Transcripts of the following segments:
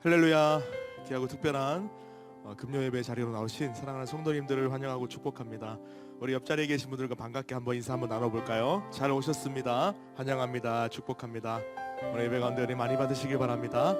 할렐루야. 귀하고 특별한 금요 예배 자리로 나오신 사랑하는 성도님들을 환영하고 축복합니다. 우리 옆자리에 계신 분들과 반갑게 한번 인사 한번 나눠볼까요? 잘 오셨습니다. 환영합니다. 축복합니다. 오늘 예배 가운데 은혜 많이 받으시길 바랍니다.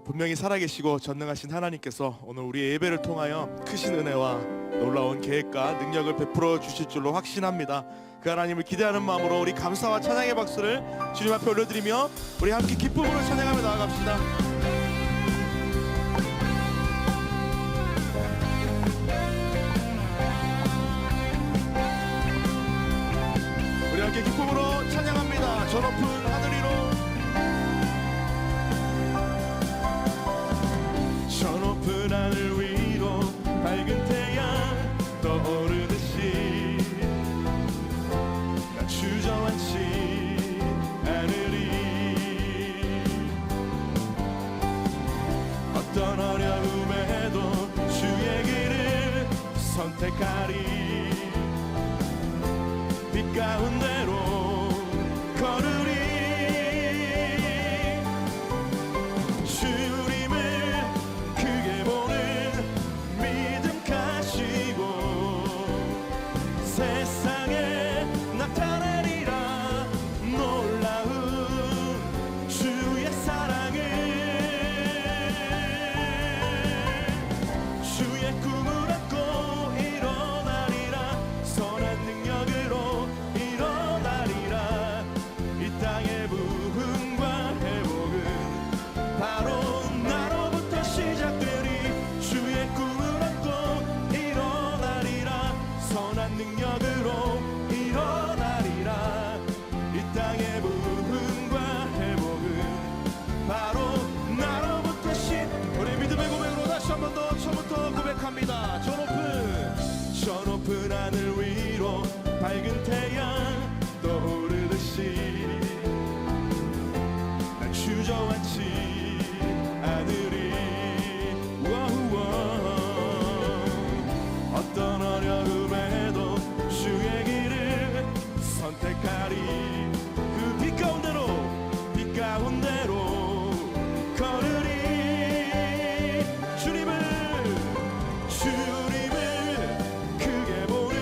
분명히 살아계시고 전능하신 하나님께서 오늘 우리의 예배를 통하여 크신 은혜와 놀라운 계획과 능력을 베풀어 주실 줄로 확신합니다. 그 하나님을 기대하는 마음으로 우리 감사와 찬양의 박수를 주님 앞에 올려드리며 우리 함께 기쁨으로 찬양하며 나아갑시다. 우리 함께 기쁨으로 찬양합니다. 저 높은 하늘 위로, 저 높은 하늘 위로 밝은 태양 떠오르듯이 나 주저앉지 않으리. 어떤 어려움에도 주의 길을 선택하리. 빛 가운데로 걸으리. 주님을 크게 보는 믿음 가지고 세상에 나타내리라. 놀라운 주의 사랑을, 주의 꿈을 안고 일어나리라. 선한 능력으로 일어나리라. 이 땅의 부흥과 회복은 바로 나로부터 시작되리. 주의 꿈을 안고 일어나리라. 선한 능력으로 일어나리라. 이 땅의 부흥과 회복은 바로 나로부터 우리 믿음의 고백으로 다시 한 번 더 처음부터 고백합니다. 저 높은 하늘 위로 밝은 태양 떠오르듯이 난 주저앉지 않으리. 어떤 어려움에도 주의 길을 선택하리. 그 빛 가운데로 걸으리. 주님을 크게 보는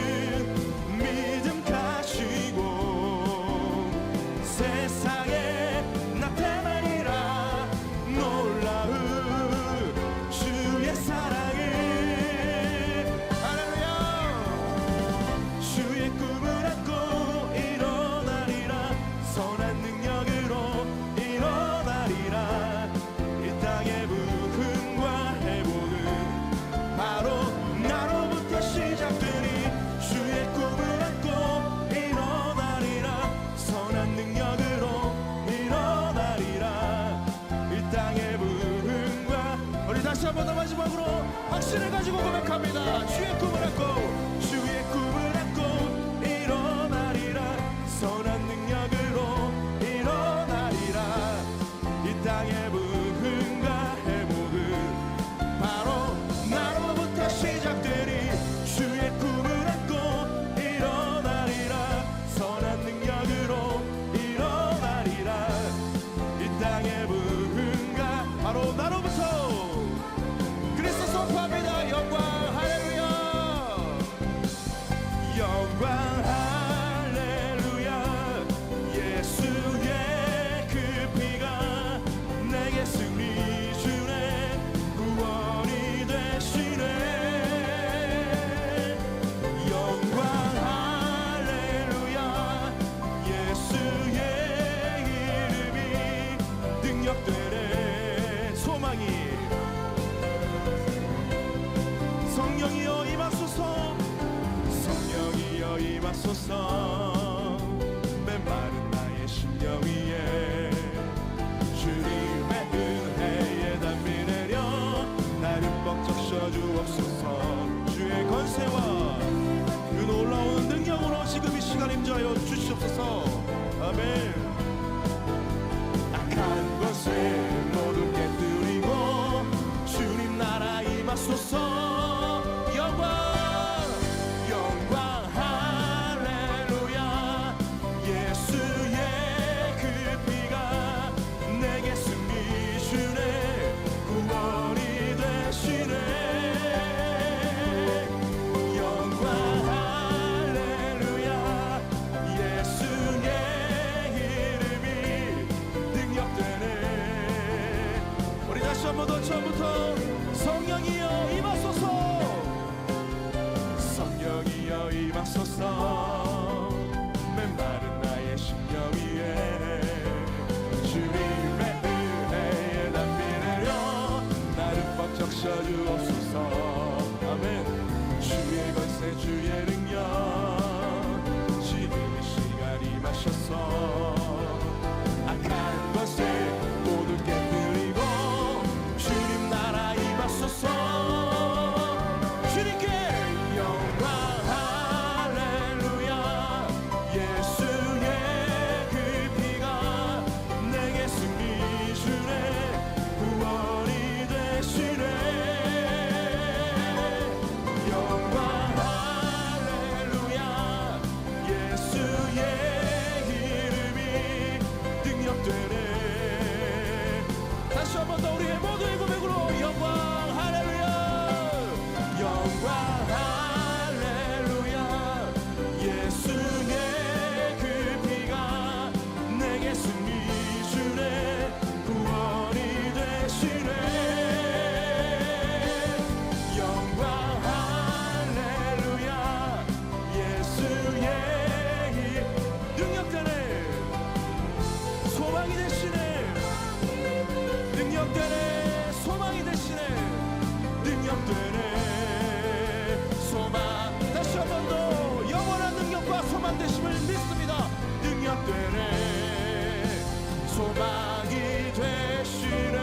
믿음 가지고 세상에 나타나리라. 놀라운 주의 사랑을. 할렐루야. 주의 꿈을 안고 일어나리라. 선한 능력으로 일어나리라. 이 땅의 부흥과 회복은 바로 나로부터 시작되니. 주의 꿈을 안고 일어나리라. 선한 능력으로 일어나리라. 이 땅의 부흥과, 우리 다시 한 번 더 마지막으로 확신을 가지고 고백합니다. 주의 꿈을 안고 일어나리라. 선한 능력으로 일어나리라. 이 땅의 부흥과 회복은 바로 나로부터 시작되리. 주의 꿈을 안고 일어나리라. 선한 능력으로 일어나리라. 이 땅의 부흥과 바로 나로부터. 그리스도 선포합니다. 영광 할렐루야. 영광 할렐루야. 예수의 그 피가 내게 승리 주네. 구원이 되시네. 영광 할렐루야. 예수의 이름이 능력되네. 소망이 성령이여 임하소서. 성령이여 임하소서. 메마른 나의 심령 위에 주님의 은혜의 담비 내려 나를 흠뻑 적셔주옵소서. 주의 권세와 그 놀라운 능력으로 지금 이 시간 임재하여 주시옵소서. 아멘. 악한 것을 모두 깨뜨리고 주님 나라 임하소서. 영광 할렐루야. 예수의 그 피가 내게 승리 임하소서. 메마른 나의 심령 위에 주님의 은혜의 담비내려 나를 꽉 적셔주옵소서. 아멘. 주의 권세 주의 능력 지금 이 시간 임하셔서 악한 것을 모두 깨뜨리고 주님 나라 임하소서. 주님께 영광 할렐루야. 예수의 그 피가 내게 승리 주네 구원이 되시네. 영광 할렐루야. 예수의 이름이 능력되네. 다시 한 번 더 우리의 모두의 고백으로 영광 할렐루야. 영광 할렐루야. 예수의 그 피가 내게 승리 주네 구원이 되시네. 영광 할렐루야. 예수의 능력되네 소망이 되시네. 능력되네 소망이 되시네. 능력되네 소망. 다시 한 번 더 영원한 능력과 소망 되심을 믿습니다. 능력되네 소망이 되시네.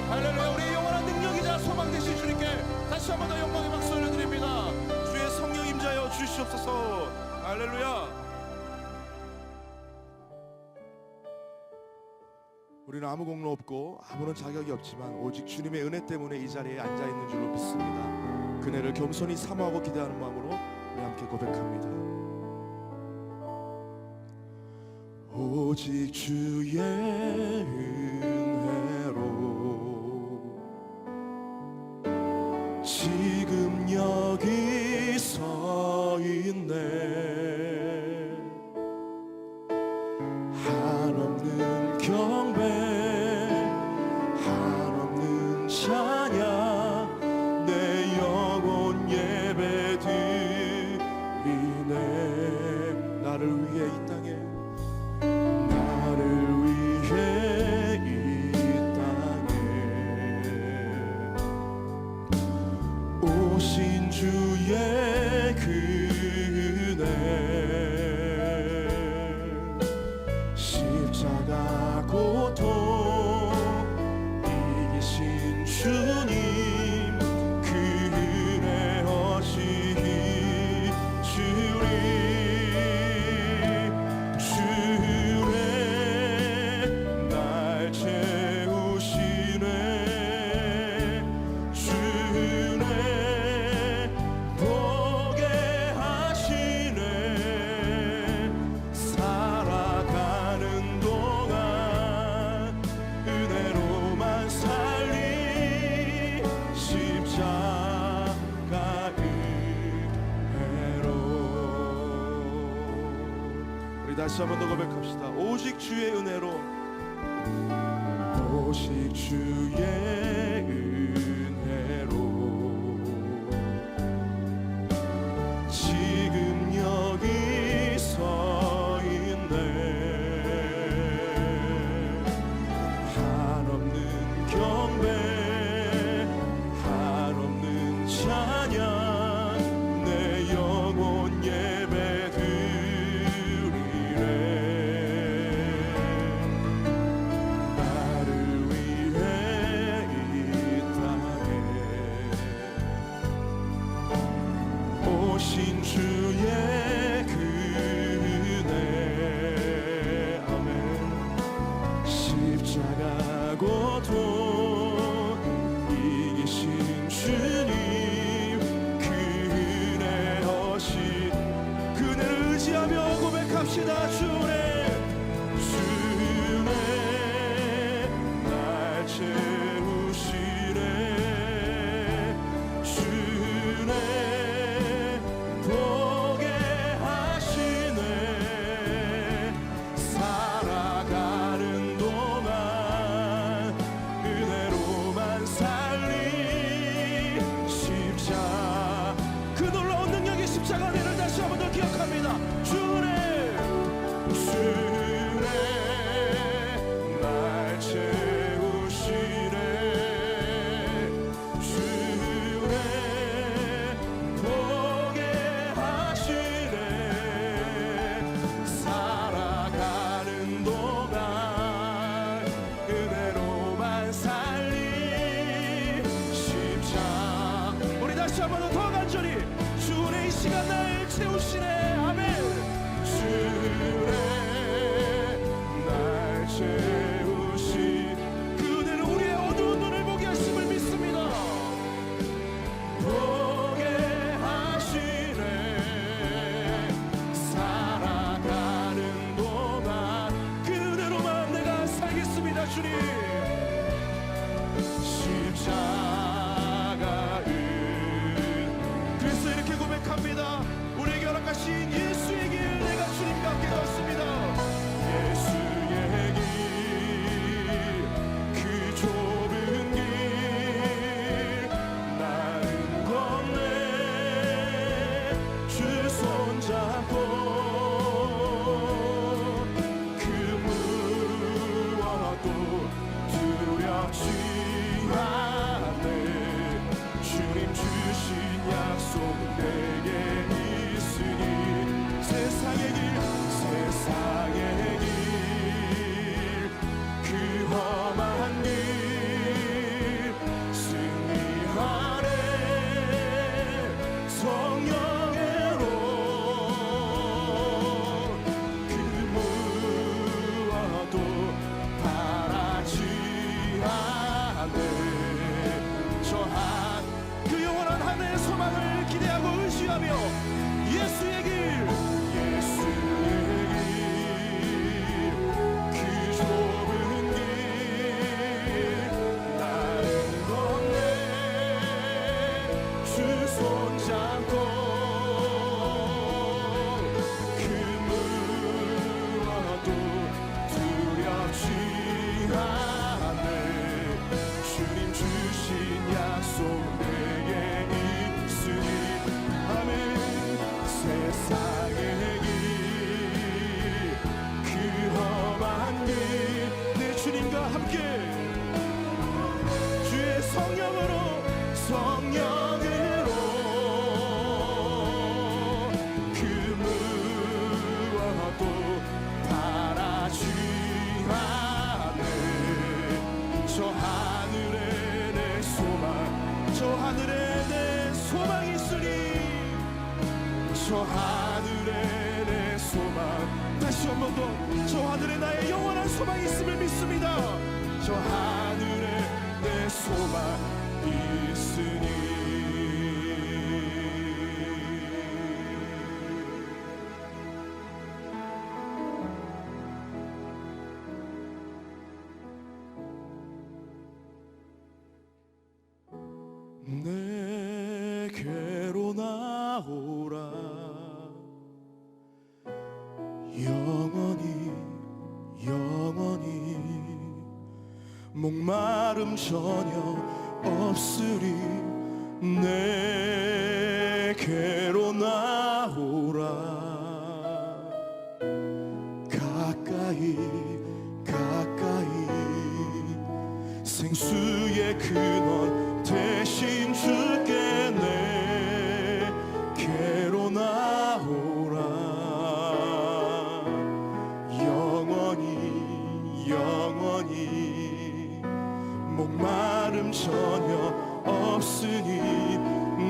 할렐루야. 우리의 영원한 능력이자 소망 되신 주님께 다시 한 번 더 영광의 박수 올려드립니다. 주의 성령 임자여 주시옵소서. 할렐루야. 우리는 아무 공로 없고 아무런 자격이 없지만 오직 주님의 은혜 때문에 이 자리에 앉아있는 줄로 믿습니다. 그네를 겸손히 사모하고 기대하는 마음으로 우리 함께 고백합니다. 오직 주의 은혜로 지금 여기 서 있네. 한없는 경배 한없는 찬양 내 영혼 예배 드리네. 나를 위해 이 땅에 나를 위해 이 땅에 오신 주의 그네. 십자가 고통 이기신 주님 그 은혜 허시기 주님 날 채우시네. 주네 보게 하시네. 살아가는 동안 은혜로만 살리 십자가 은혜로. 우리 다시 한 번 더 고백합시다. 오직 주의 은혜로 오직 주의 은혜로 지금 여기 서 있네. 한없는 경배 한없는 찬양 내 영혼 예배 드리네. 나를 위해 이 땅에 오신 주의 그네. 아멘. 십자가 고통 이기신 주님 그네 허신 그네를 의지하며 고백합시다. 주네 날 채우시네. 주네 보게 하시네. 살아가는 동안 은혜로만 살리 십자가 그 놀라운 능력이 십자가 다가온 일을 다시 한번 더 기억합니다. 주네 날 채우시네. 주네 보게 하시네. 살아가는 동안 은혜로만 살리 십자. 우리 다시 한번 더 간절히 주의 이 시간 날 채우시네. 아멘. 주의 날 채우시 그대로 우리의 어두운 눈을 보게 하심을 믿습니다. 보게 하시네. 살아가는 동안 그대로만 내가 살겠습니다. 주님 십자가의 그래서 이렇게 고백합니다. 우리에게 허락하신 예수의 길 내가 주님과 함께 걷습니다. 예수의 길 그 좁은 길 나는 건네 주 손잡고 그 무엇도 두렵지 않네. 주님 주신 약속 내게 있으니 세상의 길 그 험한 길 승리하네. 성령으로 그 무엇도 바라지 않네. 그 영원한 하늘의 소망을 기대하고 의지하며 예수의 길 그 좁은 길 나는 건네 주 손잡고 그 무엇도 두렵지 않네. 주님 주신 약속 내게 있으니 아멘. 세상의 길 그 험한 길 내 주님과 함께 주의 성령으로 그 무엇도 바라지 않네. 저 하늘에 내 소망 저 하늘에 내 소망이 있으니 저 하늘에 내 소망 다시 한 번 더 저 하늘에 나의 영원한 소망이 있음을 믿습니다. 저 하늘에 내 소망 있으니 내게로 나오라. 영원히 목마름 전혀 없으리. 내게로 나오라. 가까이 생수의 근원 대신 주께 내게로 나오라. 영원히 목마름 전혀 없으니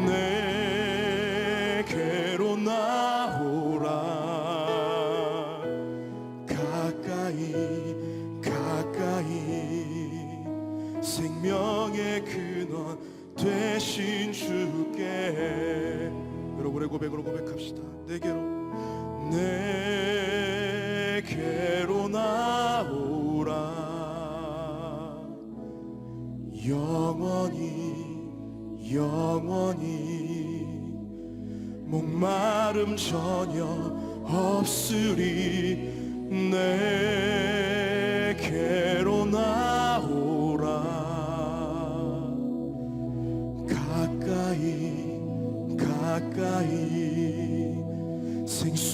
내게로 나오라. 가까이 생명의 근원 되신 주께 여러분의 고백으로 고백합시다. 내게로 나오라. 영원히 목마름 전혀 없으리. 내게로 나오라. 가까이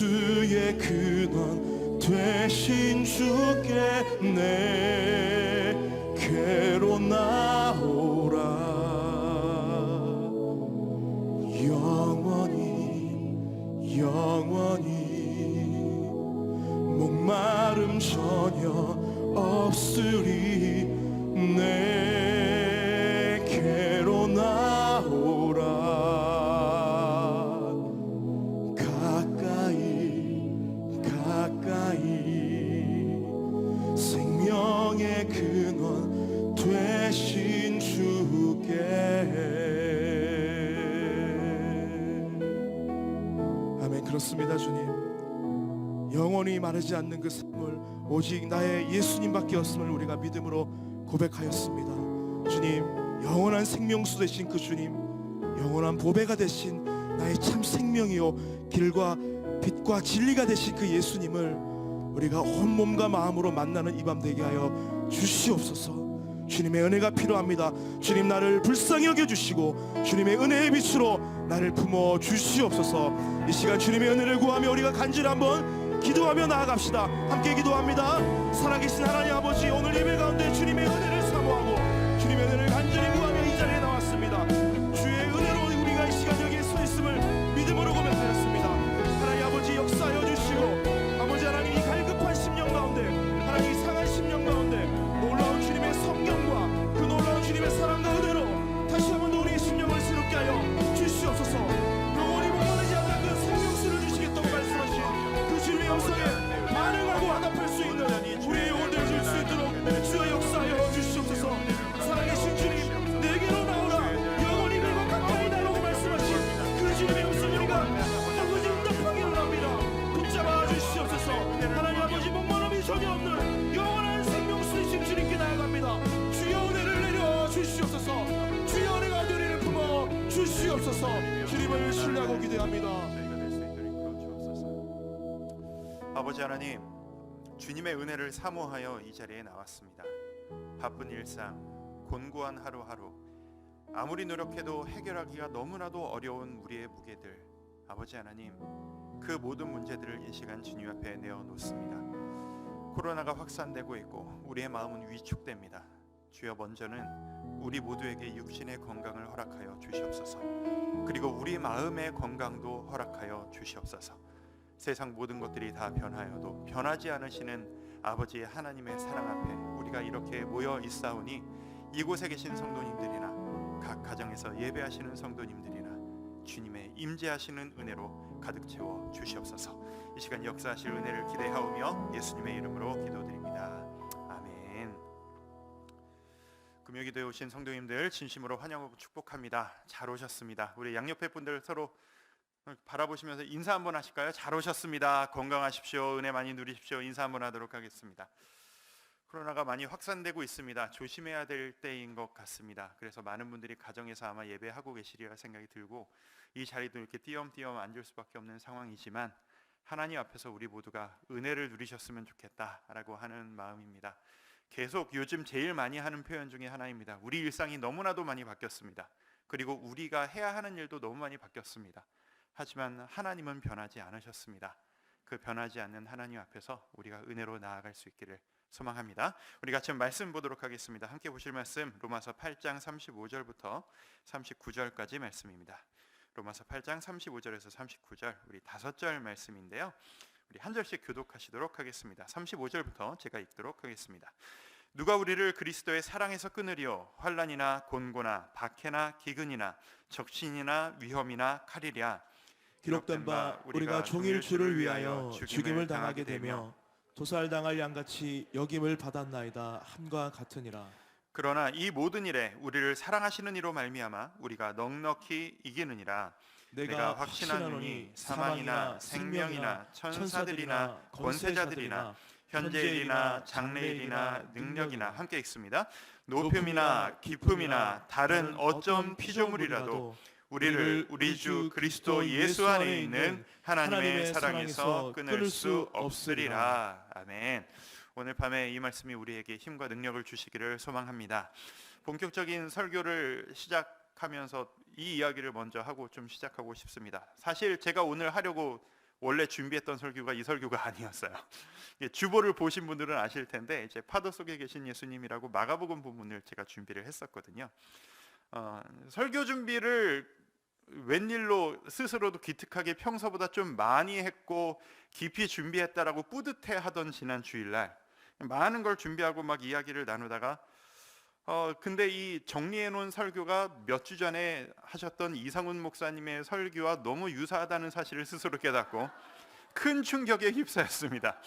복수의 근원 되신 주께 내게로 나오라. 영원히 목마름 전혀 없으리. 내게로 나오라. 가까이 생명의 근원 되신 주께. 아멘. 그렇습니다. 주님, 영원히 마르지 않는 그 샘물 오직 나의 예수님밖에 없음을 우리가 믿음으로 고백하였습니다. 주님, 영원한 생명수 되신 그 주님, 영원한 보배가 되신 나의 참 생명이요 길과 빛과 진리가 되신 그 예수님을 우리가 온몸과 마음으로 만나는 이 밤 되게 하여 주시옵소서. 주님의 은혜가 필요합니다. 주님, 나를 불쌍히 여겨주시고 주님의 은혜의 빛으로 나를 품어 주시옵소서. 이 시간 주님의 은혜를 구하며 우리가 간절히 한번 기도하며 나아갑시다. 함께 기도합니다. 살아계신 하나님 아버지, 오늘 예배 가운데 주님의 은혜를 사모하고 주님의 은혜를 간절히 구하며 이 자리에 나왔습니다. 주의 은혜로 우리가 이 시간 여기에 서 있음을 믿음으로 고백하였습니다. 하나님 아버지, 역사하여 주시고 아버지 하나님, 이 갈급한 심령 가운데, 하나님 이 상한 심령 가운데 놀라운 주님의 성경과 그 놀라운 주님의 사랑과 은혜로 다시 한번 우리의 심령을 새롭게 하여 주시옵소서. 영원히 목마르지 않는 그 생명수를 주시겠다고 말씀하신 그 주님의 영성에 반응하고 화답할 수 있는 우리의 영혼을 줄 수 있도록 주의 역사하여 주시옵소서. 살아계신 주님, 내게로 나오라. 영원히 내가 가까이 나라고 말씀하신 그 주님의 영성 우리가 아버지 응답하기를 합니다. 붙잡아 주시옵소서. 하나님 아버지, 목마름이 전혀 없는 영원한 생명수이신 주님께 나아갑니다. 주여 은혜를 내려 주시옵소서. 주여 은혜가 우리를 품어 주시옵소서. 주님을 신뢰하고 기대합니다. 아버지 하나님, 주님의 은혜를 사모하여 이 자리에 나왔습니다. 바쁜 일상, 곤고한 하루하루, 아무리 노력해도 해결하기가 너무나도 어려운 우리의 무게들, 아버지 하나님, 그 모든 문제들을 이 시간 주님 앞에 내어놓습니다. 코로나가 확산되고 있고 우리의 마음은 위축됩니다. 주여, 먼저는 우리 모두에게 육신의 건강을 허락하여 주시옵소서. 그리고 우리 마음의 건강도 허락하여 주시옵소서. 세상 모든 것들이 다 변하여도 변하지 않으시는 아버지 하나님의 사랑 앞에 우리가 이렇게 모여 있사오니 이곳에 계신 성도님들이나 각 가정에서 예배하시는 성도님들이나 주님의 임재하시는 은혜로 가득 채워 주시옵소서. 이 시간 역사하실 은혜를 기대하오며 예수님의 이름으로 기도드립니다. 아멘. 금요기도에 오신 성도님들 진심으로 환영하고 축복합니다. 잘 오셨습니다. 우리 양옆에 분들 서로 바라보시면서 인사 한번 하실까요? 잘 오셨습니다. 건강하십시오. 은혜 많이 누리십시오. 인사 한번 하도록 하겠습니다. 코로나가 많이 확산되고 있습니다. 조심해야 될 때인 것 같습니다. 그래서 많은 분들이 가정에서 아마 예배하고 계시리라 생각이 들고, 이 자리도 이렇게 띄엄띄엄 앉을 수밖에 없는 상황이지만 하나님 앞에서 우리 모두가 은혜를 누리셨으면 좋겠다라고 하는 마음입니다. 계속 요즘 제일 많이 하는 표현 중에 하나입니다. 우리 일상이 너무나도 많이 바뀌었습니다. 그리고 우리가 해야 하는 일도 너무 많이 바뀌었습니다. 하지만 하나님은 변하지 않으셨습니다. 그 변하지 않는 하나님 앞에서 우리가 은혜로 나아갈 수 있기를 소망합니다. 우리 같이 말씀 보도록 하겠습니다. 함께 보실 말씀 로마서 8장 35절부터 39절까지 말씀입니다. 로마서 8장 35절에서 39절, 우리 5절 말씀인데요. 우리 한 절씩 교독하시도록 하겠습니다. 35절부터 제가 읽도록 하겠습니다. 누가 우리를 그리스도의 사랑에서 끊으리요? 환난이나 곤고나 박해나 기근이나 적신이나 위험이나 칼이랴. 기록된 바 우리가 종일 주를 위하여 죽임을 당하게 되며 도살당할 양같이 여김을 받았나이다 함과 같으니라. 그러나 이 모든 일에 우리를 사랑하시는 이로 말미암아 우리가 넉넉히 이기느니라. 내가 확신하노니 사망이나 생명이나 천사들이나 권세자들이나 현재일이나 장래일이나 능력이나, 함께 읽습니다. 높음이나 깊음이나 다른 어떤 피조물이라도 우리를 우리 주 그리스도 예수 안에 있는 하나님의 사랑에서 끊을 수 없으리라. 아멘. 오늘 밤에 이 말씀이 우리에게 힘과 능력을 주시기를 소망합니다. 본격적인 설교를 시작하면서 이 이야기를 먼저 하고 좀 시작하고 싶습니다. 사실 제가 오늘 원래 준비했던 설교가 이 설교가 아니었어요. 주보를 보신 분들은 아실 텐데 이제 파도 속에 계신 예수님이라고 마가복음 부분을 제가 준비를 했었거든요. 설교 준비를 웬일로 스스로도 기특하게 평소보다 좀 많이 했고 깊이 준비했다라고 뿌듯해하던 지난 주일날 많은 걸 준비하고 막 이야기를 나누다가 근데 이 정리해 놓은 설교가 몇 주 전에 하셨던 이상훈 목사님의 설교와 너무 유사하다는 사실을 스스로 깨닫고 큰 충격에 휩싸였습니다.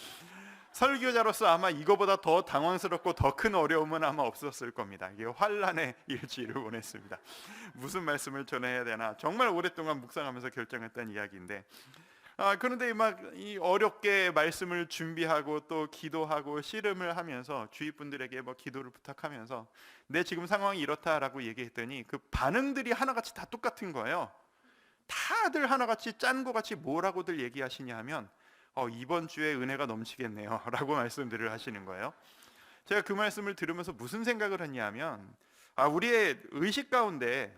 설교자로서 아마 이거보다 더 당황스럽고 더 큰 어려움은 아마 없었을 겁니다. 이게 환란의 일주일을 보냈습니다. 무슨 말씀을 전해야 되나 정말 오랫동안 묵상하면서 결정했던 이야기인데 그런데 막 이 어렵게 말씀을 준비하고 또 기도하고 씨름을 하면서 주위 분들에게 뭐 기도를 부탁하면서 내 지금 상황이 이렇다라고 얘기했더니 그 반응들이 하나같이 다 똑같은 거예요. 다들 하나같이 짠 거 같이 뭐라고들 얘기하시냐 하면 이번 주에 은혜가 넘치겠네요 라고 말씀들을 하시는 거예요. 제가 그 말씀을 들으면서 무슨 생각을 했냐면 우리의 의식 가운데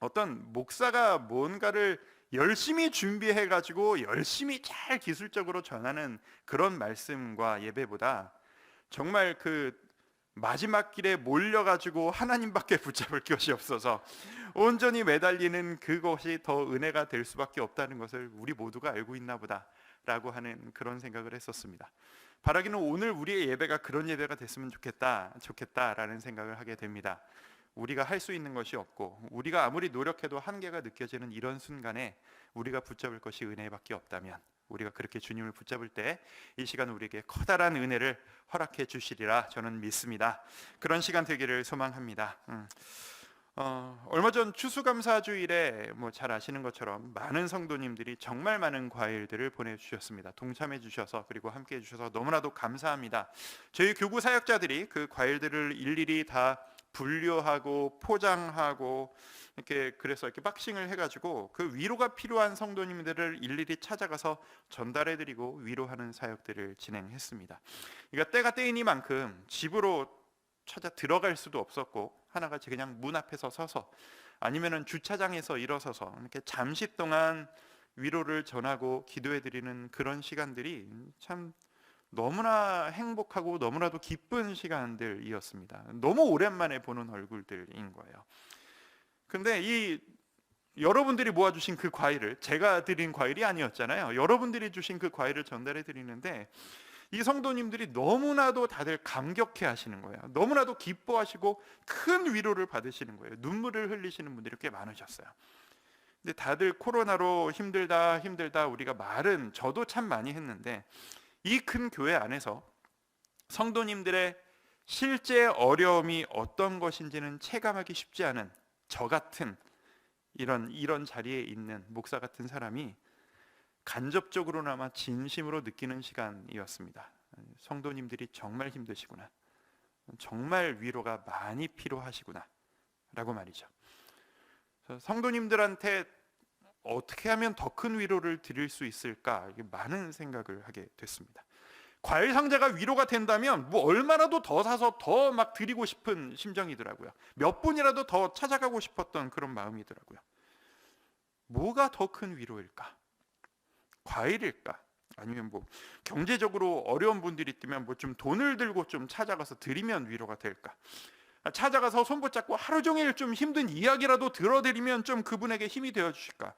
어떤 목사가 뭔가를 열심히 준비해 가지고 열심히 잘 기술적으로 전하는 그런 말씀과 예배보다 정말 그 마지막 길에 몰려 가지고 하나님밖에 붙잡을 것이 없어서 온전히 매달리는 그것이 더 은혜가 될 수밖에 없다는 것을 우리 모두가 알고 있나 보다라고 하는 그런 생각을 했었습니다. 바라기는 오늘 우리의 예배가 그런 예배가 됐으면 좋겠다라는 생각을 하게 됩니다. 우리가 할 수 있는 것이 없고 우리가 아무리 노력해도 한계가 느껴지는 이런 순간에 우리가 붙잡을 것이 은혜밖에 없다면 우리가 그렇게 주님을 붙잡을 때 이 시간 우리에게 커다란 은혜를 허락해 주시리라 저는 믿습니다. 그런 시간 되기를 소망합니다. 얼마 전 추수감사주일에 뭐 잘 아시는 것처럼 많은 성도님들이 정말 많은 과일들을 보내주셨습니다. 동참해 주셔서 그리고 함께 해주셔서 너무나도 감사합니다. 저희 교구 사역자들이 그 과일들을 일일이 다 분류하고 포장하고 그래서 이렇게 박싱을 해가지고 그 위로가 필요한 성도님들을 일일이 찾아가서 전달해드리고 위로하는 사역들을 진행했습니다. 그러니까 때가 때이니만큼 집으로 찾아 들어갈 수도 없었고 하나같이 그냥 문 앞에서 서서 아니면은 주차장에서 일어서서 이렇게 잠시 동안 위로를 전하고 기도해드리는 그런 시간들이 참 너무나 행복하고 너무나도 기쁜 시간들이었습니다. 너무 오랜만에 보는 얼굴들인 거예요. 근데 이 여러분들이 모아주신 그 과일을 제가 드린 과일이 아니었잖아요. 여러분들이 주신 그 과일을 전달해 드리는데 이 성도님들이 너무나도 다들 감격해 하시는 거예요. 너무나도 기뻐하시고 큰 위로를 받으시는 거예요. 눈물을 흘리시는 분들이 꽤 많으셨어요. 근데 다들 코로나로 힘들다 우리가 말은 저도 참 많이 했는데 이 큰 교회 안에서 성도님들의 실제 어려움이 어떤 것인지는 체감하기 쉽지 않은 저 같은 이런 자리에 있는 목사 같은 사람이 간접적으로나마 진심으로 느끼는 시간이었습니다. 성도님들이 정말 힘드시구나. 정말 위로가 많이 필요하시구나 라고 말이죠. 성도님들한테 어떻게 하면 더 큰 위로를 드릴 수 있을까 많은 생각을 하게 됐습니다. 과일 상자가 위로가 된다면 뭐 얼마라도 더 사서 더 막 드리고 싶은 심정이더라고요. 몇 분이라도 더 찾아가고 싶었던 그런 마음이더라고요. 뭐가 더 큰 위로일까? 과일일까? 아니면 뭐 경제적으로 어려운 분들이 있다면 뭐 좀 돈을 들고 좀 찾아가서 드리면 위로가 될까? 찾아가서 손 붙잡고 하루 종일 좀 힘든 이야기라도 들어드리면 좀 그분에게 힘이 되어 주실까?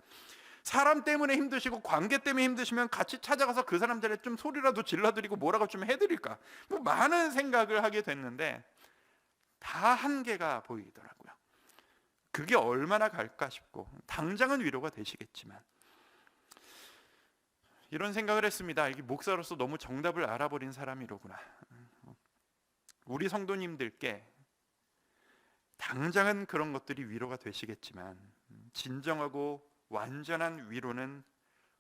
사람 때문에 힘드시고 관계 때문에 힘드시면 같이 찾아가서 그 사람들의 좀 소리라도 질러드리고 뭐라고 좀 해드릴까? 뭐 많은 생각을 하게 됐는데 다 한계가 보이더라고요. 그게 얼마나 갈까 싶고 당장은 위로가 되시겠지만 이런 생각을 했습니다. 이게 목사로서 너무 정답을 알아버린 사람이로구나. 우리 성도님들께 당장은 그런 것들이 위로가 되시겠지만 진정하고 완전한 위로는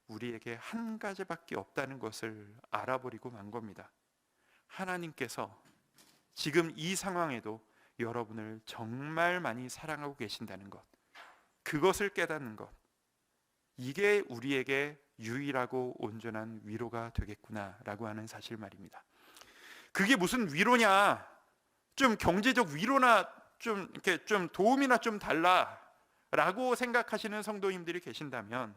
우리에게 한 가지밖에 없다는 것을 알아버리고 만 겁니다. 하나님께서 지금 이 상황에도 여러분을 정말 많이 사랑하고 계신다는 것, 그것을 깨닫는 것, 이게 우리에게 유일하고 온전한 위로가 되겠구나라고 하는 사실 말입니다. 그게 무슨 위로냐? 좀 경제적 위로나 좀 이렇게 좀 도움이나 좀 달라라고 생각하시는 성도님들이 계신다면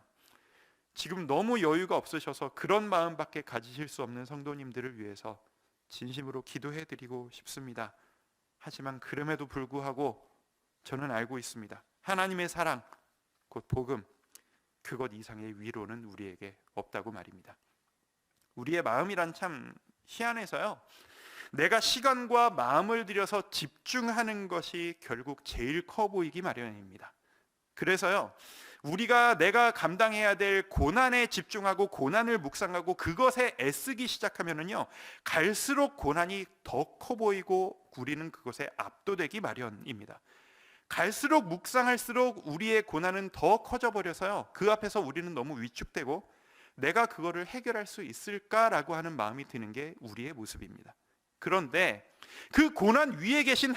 지금 너무 여유가 없으셔서 그런 마음밖에 가지실 수 없는 성도님들을 위해서 진심으로 기도해드리고 싶습니다. 하지만 그럼에도 불구하고 저는 알고 있습니다. 하나님의 사랑, 곧 복음, 그것 이상의 위로는 우리에게 없다고 말입니다. 우리의 마음이란 참 희한해서요, 내가 시간과 마음을 들여서 집중하는 것이 결국 제일 커 보이기 마련입니다. 그래서요, 내가 감당해야 될 고난에 집중하고 고난을 묵상하고 그것에 애쓰기 시작하면은요, 갈수록 고난이 더 커 보이고 우리는 그것에 압도되기 마련입니다. 갈수록 묵상할수록 우리의 고난은 더 커져 버려서요, 그 앞에서 우리는 너무 위축되고 내가 그거를 해결할 수 있을까라고 하는 마음이 드는 게 우리의 모습입니다. 그런데 그 고난 위에 계신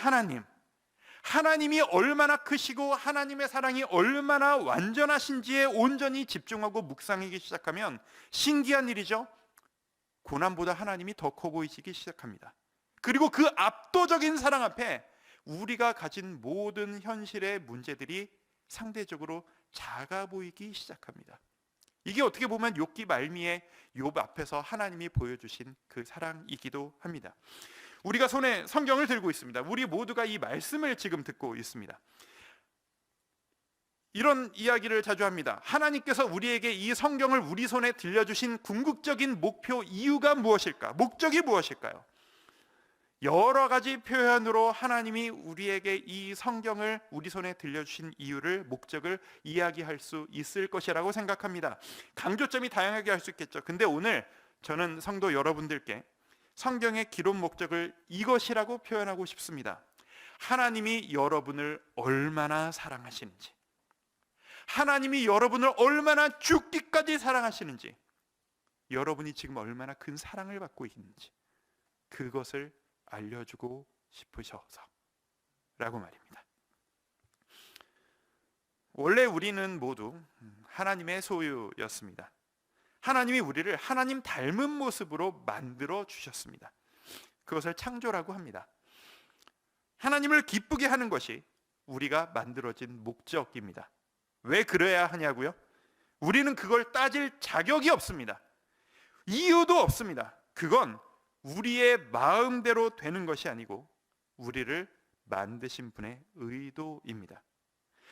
하나님이 얼마나 크시고 하나님의 사랑이 얼마나 완전하신지에 온전히 집중하고 묵상하기 시작하면 신기한 일이죠. 고난보다 하나님이 더 커 보이시기 시작합니다. 그리고 그 압도적인 사랑 앞에 우리가 가진 모든 현실의 문제들이 상대적으로 작아 보이기 시작합니다. 이게 어떻게 보면 욥기 말미에 욥 앞에서 하나님이 보여주신 그 사랑이기도 합니다. 우리가 손에 성경을 들고 있습니다. 우리 모두가 이 말씀을 지금 듣고 있습니다. 이런 이야기를 자주 합니다. 하나님께서 우리에게 이 성경을 우리 손에 들려주신 궁극적인 목표 이유가 무엇일까? 목적이 무엇일까요? 여러 가지 표현으로 하나님이 우리에게 이 성경을 우리 손에 들려주신 이유를, 목적을 이야기할 수 있을 것이라고 생각합니다. 강조점이 다양하게 할 수 있겠죠. 근데 오늘 저는 성도 여러분들께 성경의 기록 목적을 이것이라고 표현하고 싶습니다. 하나님이 여러분을 얼마나 사랑하시는지, 하나님이 여러분을 얼마나 죽기까지 사랑하시는지, 여러분이 지금 얼마나 큰 사랑을 받고 있는지, 그것을 알려주고 싶으셔서 라고 말입니다. 원래 우리는 모두 하나님의 소유였습니다. 하나님이 우리를 하나님 닮은 모습으로 만들어 주셨습니다. 그것을 창조라고 합니다. 하나님을 기쁘게 하는 것이 우리가 만들어진 목적입니다. 왜 그래야 하냐고요? 우리는 그걸 따질 자격이 없습니다. 이유도 없습니다. 그건 우리의 마음대로 되는 것이 아니고 우리를 만드신 분의 의도입니다.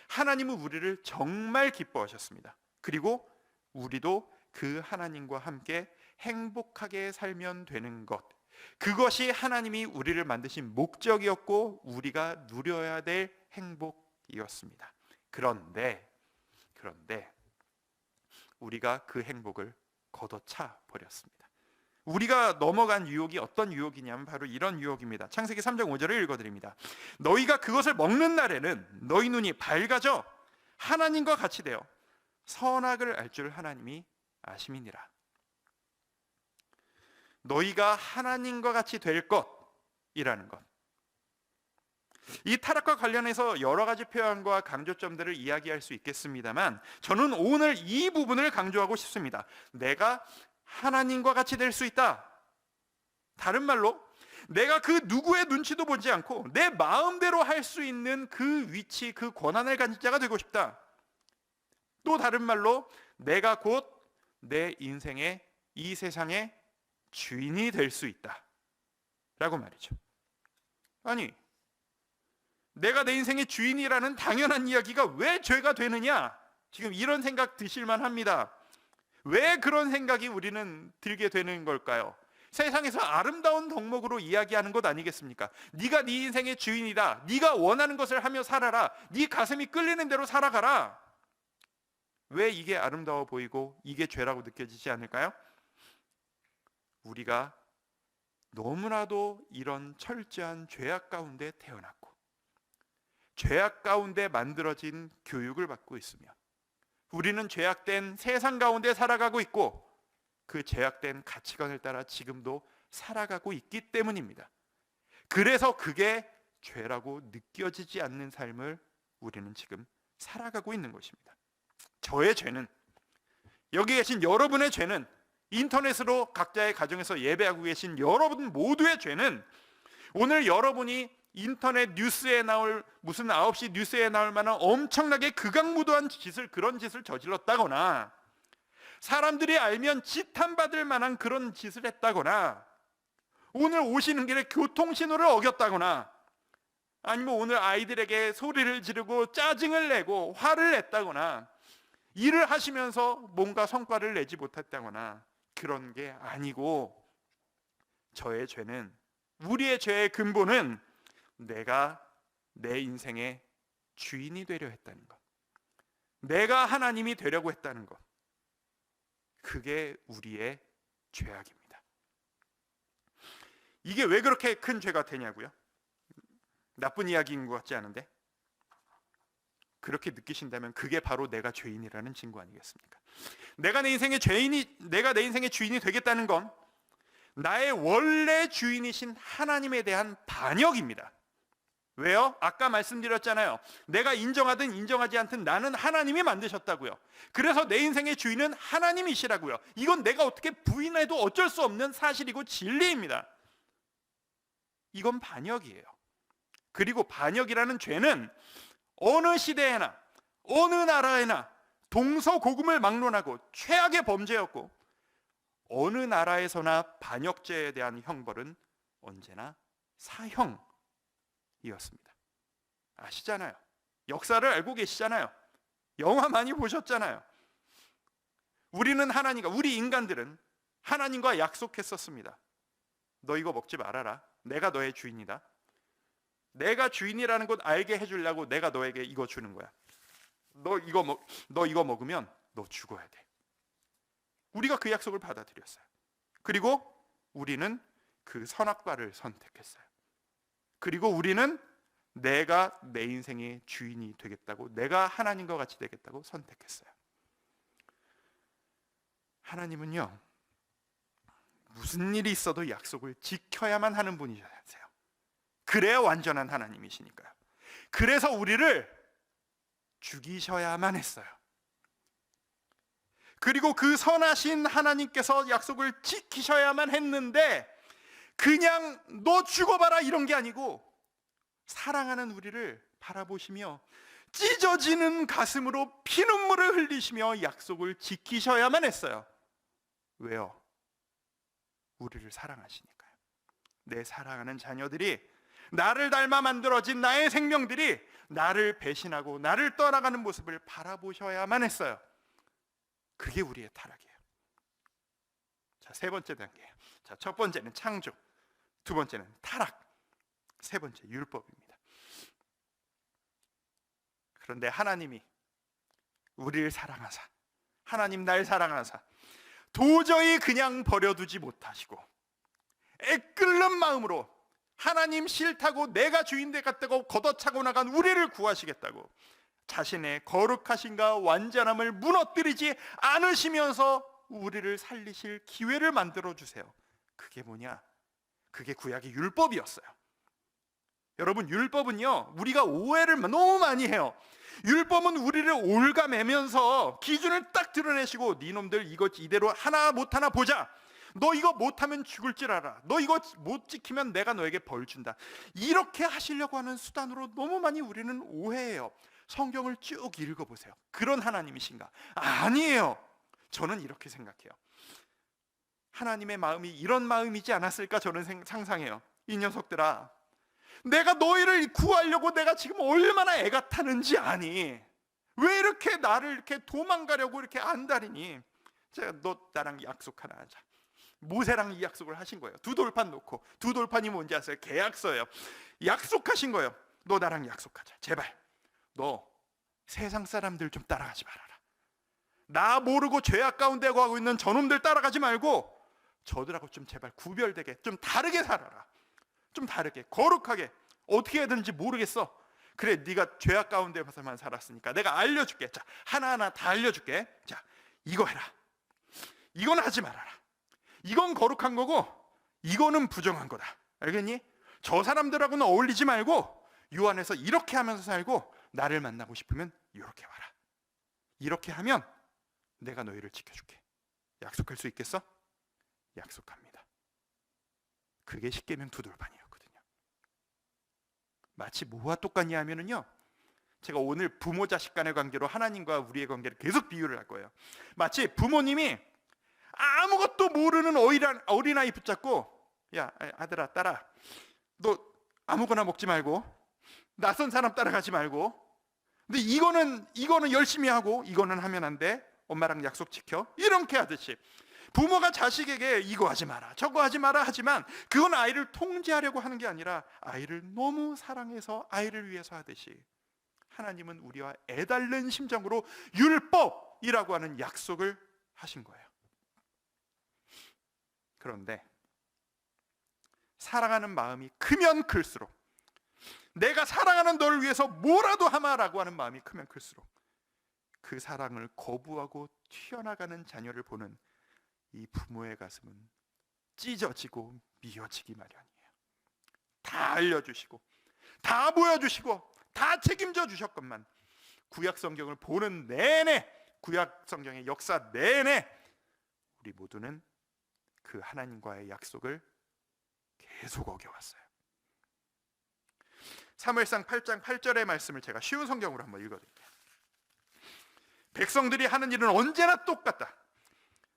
하나님은 우리를 정말 기뻐하셨습니다. 그리고 우리도 그 하나님과 함께 행복하게 살면 되는 것, 그것이 하나님이 우리를 만드신 목적이었고 우리가 누려야 될 행복이었습니다. 그런데 우리가 그 행복을 걷어차 버렸습니다. 우리가 넘어간 유혹이 어떤 유혹이냐면 바로 이런 유혹입니다. 창세기 3장 5절을 읽어드립니다. 너희가 그것을 먹는 날에는 너희 눈이 밝아져 하나님과 같이 되어 선악을 알 줄 하나님이 아심이니라. 너희가 하나님과 같이 될 것이라는 것, 이 타락과 관련해서 여러 가지 표현과 강조점들을 이야기할 수 있겠습니다만 저는 오늘 이 부분을 강조하고 싶습니다. 내가 하나님과 같이 될 수 있다. 다른 말로 내가 그 누구의 눈치도 보지 않고 내 마음대로 할 수 있는 그 위치, 그 권한을 가진 자가 되고 싶다. 또 다른 말로 내가 곧 내 인생의 이 세상의 주인이 될 수 있다 라고 말이죠. 아니, 내가 내 인생의 주인이라는 당연한 이야기가 왜 죄가 되느냐, 지금 이런 생각 드실만 합니다. 왜 그런 생각이 우리는 들게 되는 걸까요? 세상에서 아름다운 덕목으로 이야기하는 것 아니겠습니까? 네가 네 인생의 주인이다, 네가 원하는 것을 하며 살아라, 네 가슴이 끌리는 대로 살아가라. 왜 이게 아름다워 보이고 이게 죄라고 느껴지지 않을까요? 우리가 너무나도 이런 철저한 죄악 가운데 태어났고 죄악 가운데 만들어진 교육을 받고 있으며 우리는 죄악된 세상 가운데 살아가고 있고 그 죄악된 가치관을 따라 지금도 살아가고 있기 때문입니다. 그래서 그게 죄라고 느껴지지 않는 삶을 우리는 지금 살아가고 있는 것입니다. 저의 죄는, 여기 계신 여러분의 죄는, 인터넷으로 각자의 가정에서 예배하고 계신 여러분 모두의 죄는 오늘 여러분이 인터넷 뉴스에 나올 무슨 9시 뉴스에 나올 만한 엄청나게 극악무도한 짓을, 그런 짓을 저질렀다거나 사람들이 알면 지탄받을 만한 그런 짓을 했다거나, 오늘 오시는 길에 교통신호를 어겼다거나, 아니면 오늘 아이들에게 소리를 지르고 짜증을 내고 화를 냈다거나, 일을 하시면서 뭔가 성과를 내지 못했다거나, 그런 게 아니고, 저의 죄는, 우리의 죄의 근본은 내가 내 인생의 주인이 되려 했다는 것, 내가 하나님이 되려고 했다는 것, 그게 우리의 죄악입니다. 이게 왜 그렇게 큰 죄가 되냐고요? 나쁜 이야기인 것 같지 않은데, 그렇게 느끼신다면 그게 바로 내가 죄인이라는 증거 아니겠습니까? 내가 내 인생의 주인이 되겠다는 건 나의 원래 주인이신 하나님에 대한 반역입니다. 왜요? 아까 말씀드렸잖아요. 내가 인정하든 인정하지 않든 나는 하나님이 만드셨다고요. 그래서 내 인생의 주인은 하나님이시라고요. 이건 내가 어떻게 부인해도 어쩔 수 없는 사실이고 진리입니다. 이건 반역이에요. 그리고 반역이라는 죄는 어느 시대에나 어느 나라에나 동서고금을 막론하고 최악의 범죄였고, 어느 나라에서나 반역죄에 대한 형벌은 언제나 사형이었습니다. 아시잖아요. 역사를 알고 계시잖아요. 영화 많이 보셨잖아요. 우리 인간들은 하나님과 약속했었습니다. 너 이거 먹지 말아라. 내가 너의 주인이다. 내가 주인이라는 것 알게 해주려고 내가 너에게 이거 주는 거야. 너 이거 먹으면 너 죽어야 돼. 우리가 그 약속을 받아들였어요. 그리고 우리는 그 선악과를 선택했어요. 그리고 우리는 내가 내 인생의 주인이 되겠다고, 내가 하나님과 같이 되겠다고 선택했어요. 하나님은요, 무슨 일이 있어도 약속을 지켜야만 하는 분이세요. 그래야 완전한 하나님이시니까요. 그래서 우리를 죽이셔야만 했어요. 그리고 그 선하신 하나님께서 약속을 지키셔야만 했는데, 그냥 너 죽어봐라 이런 게 아니고 사랑하는 우리를 바라보시며 찢어지는 가슴으로 피눈물을 흘리시며 약속을 지키셔야만 했어요. 왜요? 우리를 사랑하시니까요. 내 사랑하는 자녀들이, 나를 닮아 만들어진 나의 생명들이 나를 배신하고 나를 떠나가는 모습을 바라보셔야만 했어요. 그게 우리의 타락이에요. 자, 세 번째 단계예요. 자, 첫 번째는 창조, 두 번째는 타락, 세 번째 율법입니다. 그런데 하나님이 우리를 사랑하사, 하나님 날 사랑하사 도저히 그냥 버려두지 못하시고 애끓는 마음으로 하나님 싫다고 내가 주인 되겠다고 걷어차고 나간 우리를 구하시겠다고 자신의 거룩하신가 완전함을 무너뜨리지 않으시면서 우리를 살리실 기회를 만들어 주세요. 그게 뭐냐? 그게 구약의 율법이었어요. 여러분, 율법은요, 우리가 오해를 너무 많이 해요. 율법은 우리를 올가매면서 기준을 딱 드러내시고, 니놈들 이거 이대로 하나 못하나 보자, 너 이거 못하면 죽을 줄 알아, 너 이거 못 지키면 내가 너에게 벌 준다, 이렇게 하시려고 하는 수단으로 너무 많이 우리는 오해해요. 성경을 쭉 읽어보세요. 그런 하나님이신가? 아니에요. 저는 이렇게 생각해요. 하나님의 마음이 이런 마음이지 않았을까 저는 상상해요. 이 녀석들아, 내가 너희를 구하려고 내가 지금 얼마나 애가 타는지 아니? 왜 이렇게 나를 이렇게 도망가려고 이렇게 안달이니? 제가 너 나랑 약속 하나 하자. 모세랑 이 약속을 하신 거예요. 두 돌판 놓고, 두 돌판이 뭔지 아세요? 계약서예요. 약속하신 거예요. 너 나랑 약속하자. 제발 너 세상 사람들 좀 따라가지 말아라. 나 모르고 죄악 가운데 가고 있는 저놈들 따라가지 말고 저들하고 좀 제발 구별되게 좀 다르게 살아라. 좀 다르게, 거룩하게. 어떻게 해야 되는지 모르겠어. 그래, 네가 죄악 가운데서만 살았으니까 내가 알려줄게. 자, 하나하나 다 알려줄게. 자, 이거 해라, 이건 하지 말아라, 이건 거룩한 거고 이거는 부정한 거다. 알겠니? 저 사람들하고는 어울리지 말고 요 안에서 이렇게 하면서 살고, 나를 만나고 싶으면 이렇게 와라. 이렇게 하면 내가 너희를 지켜줄게. 약속할 수 있겠어? 약속합니다. 그게 십계명 두 돌판이었거든요. 마치 뭐와 똑같냐 하면은요, 제가 오늘 부모 자식 간의 관계로 하나님과 우리의 관계를 계속 비유를 할 거예요. 마치 부모님이 아무것도 모르는 어린아이 붙잡고, 야 아들아 딸아, 너 아무거나 먹지 말고, 낯선 사람 따라가지 말고, 근데 이거는 열심히 하고 이거는 하면 안 돼, 엄마랑 약속 지켜, 이렇게 하듯이 부모가 자식에게 이거 하지 마라 저거 하지 마라 하지만, 그건 아이를 통제하려고 하는 게 아니라 아이를 너무 사랑해서 아이를 위해서 하듯이, 하나님은 우리와 애달른 심정으로 율법이라고 하는 약속을 하신 거예요. 그런데 사랑하는 마음이 크면 클수록, 내가 사랑하는 너를 위해서 뭐라도 하마라고 하는 마음이 크면 클수록, 그 사랑을 거부하고 튀어나가는 자녀를 보는 이 부모의 가슴은 찢어지고 미어지기 마련이에요. 다 알려주시고 다 보여주시고 다 책임져 주셨건만, 구약 성경을 보는 내내, 구약 성경의 역사 내내 우리 모두는 그 하나님과의 약속을 계속 어겨왔어요. 사무엘상 8장 8절의 말씀을 제가 쉬운 성경으로 한번 읽어드릴게요. 백성들이 하는 일은 언제나 똑같다.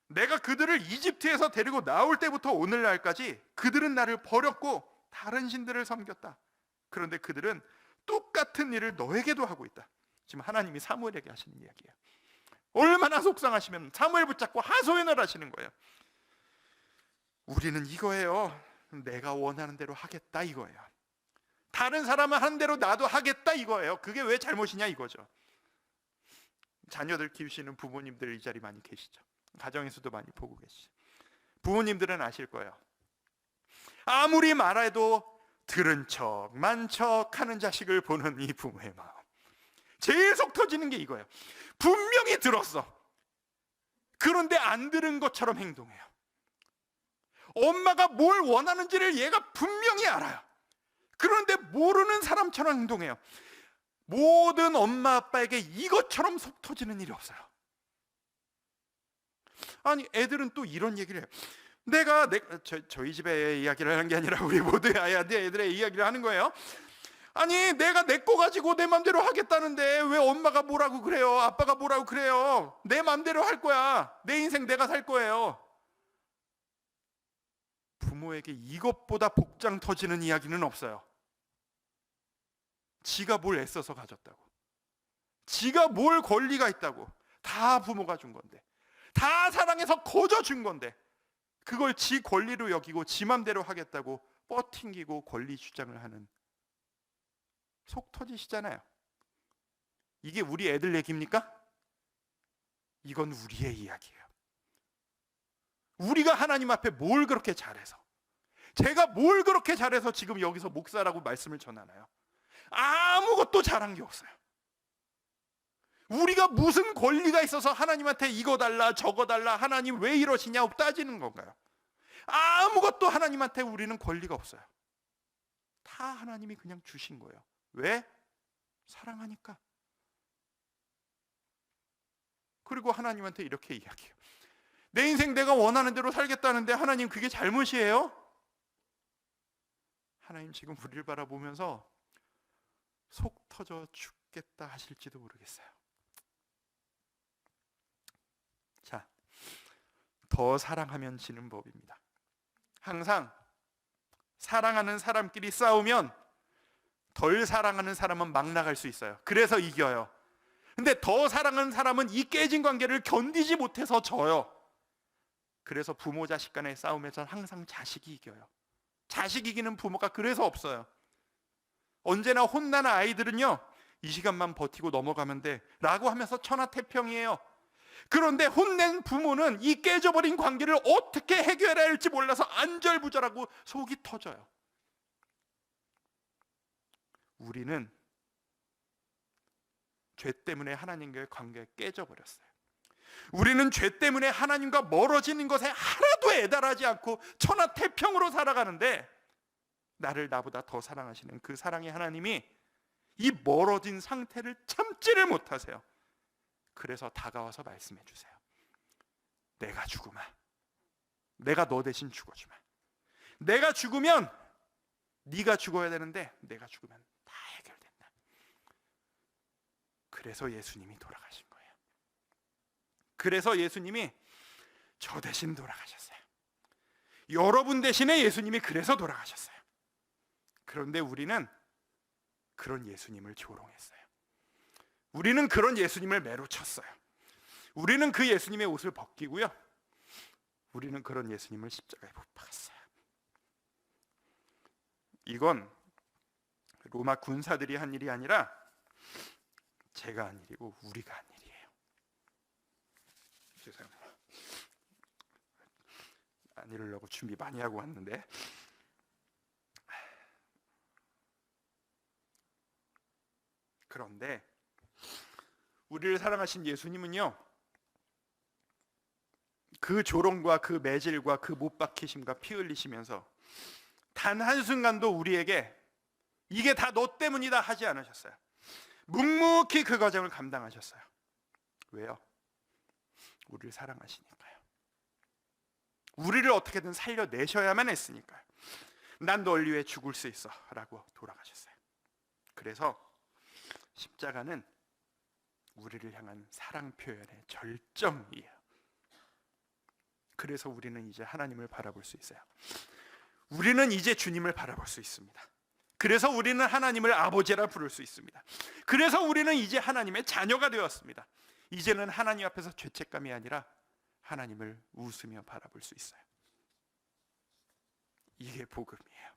내가 그들을 이집트에서 데리고 나올 때부터 오늘날까지 그들은 나를 버렸고 다른 신들을 섬겼다. 그런데 그들은 똑같은 일을 너에게도 하고 있다. 지금 하나님이 사무엘에게 하시는 이야기예요. 얼마나 속상하시면 사무엘 붙잡고 하소연을 하시는 거예요. 우리는 이거예요. 내가 원하는 대로 하겠다 이거예요. 다른 사람은 하는 대로 나도 하겠다 이거예요. 그게 왜 잘못이냐 이거죠. 자녀들 키우시는 부모님들 이 자리 많이 계시죠. 가정에서도 많이 보고 계시죠. 부모님들은 아실 거예요. 아무리 말해도 들은 척 만척 하는 자식을 보는 이 부모의 마음, 제일 속 터지는 게 이거예요. 분명히 들었어. 그런데 안 들은 것처럼 행동해요. 엄마가 뭘 원하는지를 얘가 분명히 알아요. 그런데 모르는 사람처럼 행동해요. 모든 엄마 아빠에게 이것처럼 속 터지는 일이 없어요. 아니 애들은 또 이런 얘기를 해요. 저희 집의 이야기를 하는 게 아니라 우리 모두의 애들의 이야기를 하는 거예요. 아니 내가 내 거 가지고 내 맘대로 하겠다는데 왜 엄마가 뭐라고 그래요? 아빠가 뭐라고 그래요? 내 맘대로 할 거야. 내 인생 내가 살 거예요. 부모에게 이것보다 복장 터지는 이야기는 없어요. 지가 뭘 애써서 가졌다고, 지가 뭘 권리가 있다고, 다 부모가 준 건데, 다 사랑해서 거저 준 건데, 그걸 지 권리로 여기고 지 맘대로 하겠다고 뻗팅기고 권리 주장을 하는, 속 터지시잖아요. 이게 우리 애들 얘기입니까? 이건 우리의 이야기예요. 우리가 하나님 앞에 뭘 그렇게 잘해서, 제가 뭘 그렇게 잘해서 지금 여기서 목사라고 말씀을 전하나요? 아무것도 잘한 게 없어요. 우리가 무슨 권리가 있어서 하나님한테 이거 달라 저거 달라, 하나님 왜 이러시냐고 따지는 건가요? 아무것도 하나님한테 우리는 권리가 없어요. 다 하나님이 그냥 주신 거예요. 왜? 사랑하니까. 그리고 하나님한테 이렇게 이야기해요. 내 인생 내가 원하는 대로 살겠다는데 하나님 그게 잘못이에요? 하나님 지금 우리를 바라보면서 속 터져 죽겠다 하실지도 모르겠어요. 자, 더 사랑하면 지는 법입니다. 항상 사랑하는 사람끼리 싸우면 덜 사랑하는 사람은 막 나갈 수 있어요. 그래서 이겨요. 근데 더 사랑하는 사람은 이 깨진 관계를 견디지 못해서 져요. 그래서 부모 자식 간의 싸움에서 항상 자식이 이겨요. 자식 이기는 부모가 그래서 없어요. 언제나 혼나는 아이들은요, 이 시간만 버티고 넘어가면 돼 라고 하면서 천하태평이에요. 그런데 혼낸 부모는 이 깨져버린 관계를 어떻게 해결해야 할지 몰라서 안절부절하고 속이 터져요. 우리는 죄 때문에 하나님과의 관계가 깨져버렸어요. 우리는 죄 때문에 하나님과 멀어지는 것에 하나도 애달하지 않고 천하태평으로 살아가는데, 나를 나보다 더 사랑하시는 그 사랑의 하나님이 이 멀어진 상태를 참지를 못하세요. 그래서 다가와서 말씀해 주세요. 내가 죽으마. 내가 너 대신 죽어주마. 내가 죽으면 네가 죽어야 되는데 내가 죽으면 다 해결된다. 그래서 예수님이 돌아가신 거예요. 그래서 예수님이 저 대신 돌아가셨어요. 여러분 대신에 예수님이 그래서 돌아가셨어요. 그런데 우리는 그런 예수님을 조롱했어요. 우리는 그런 예수님을 매로 쳤어요. 우리는 그 예수님의 옷을 벗기고요, 우리는 그런 예수님을 십자가에 못 박았어요. 이건 로마 군사들이 한 일이 아니라 제가 한 일이고 우리가 한 일이에요. 죄송합니다. 안 이러려고 준비 많이 하고 왔는데, 그런데 우리를 사랑하신 예수님은요, 그 조롱과 그 매질과 그 못 박히심과 피 흘리시면서 단 한순간도 우리에게 이게 다 너 때문이다 하지 않으셨어요. 묵묵히 그 과정을 감당하셨어요. 왜요? 우리를 사랑하시니까요. 우리를 어떻게든 살려내셔야만 했으니까요. 난 널 위해 죽을 수 있어 라고 돌아가셨어요. 그래서 십자가는 우리를 향한 사랑 표현의 절정이에요. 그래서 우리는 이제 하나님을 바라볼 수 있어요. 우리는 이제 주님을 바라볼 수 있습니다. 그래서 우리는 하나님을 아버지라 부를 수 있습니다. 그래서 우리는 이제 하나님의 자녀가 되었습니다. 이제는 하나님 앞에서 죄책감이 아니라 하나님을 웃으며 바라볼 수 있어요. 이게 복음이에요.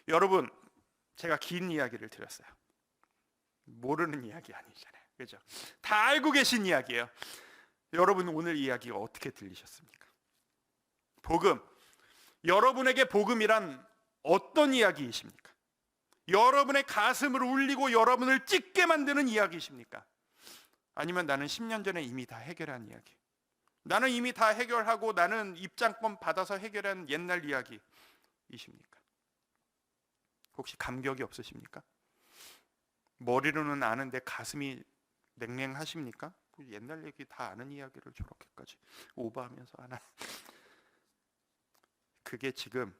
여러분, 제가 긴 이야기를 드렸어요. 모르는 이야기 아니잖아요, 그죠? 다 알고 계신 이야기예요. 여러분, 오늘 이야기가 어떻게 들리셨습니까? 복음, 여러분에게 복음이란 어떤 이야기이십니까? 여러분의 가슴을 울리고 여러분을 찢게 만드는 이야기이십니까? 아니면 나는 10년 전에 이미 다 해결한 이야기, 나는 이미 다 해결하고 나는 입장권 받아서 해결한 옛날 이야기이십니까? 혹시 감격이 없으십니까? 머리로는 아는데 가슴이 냉랭하십니까? 옛날 얘기 다 아는 이야기를 저렇게까지 오버하면서 하나. 그게 지금,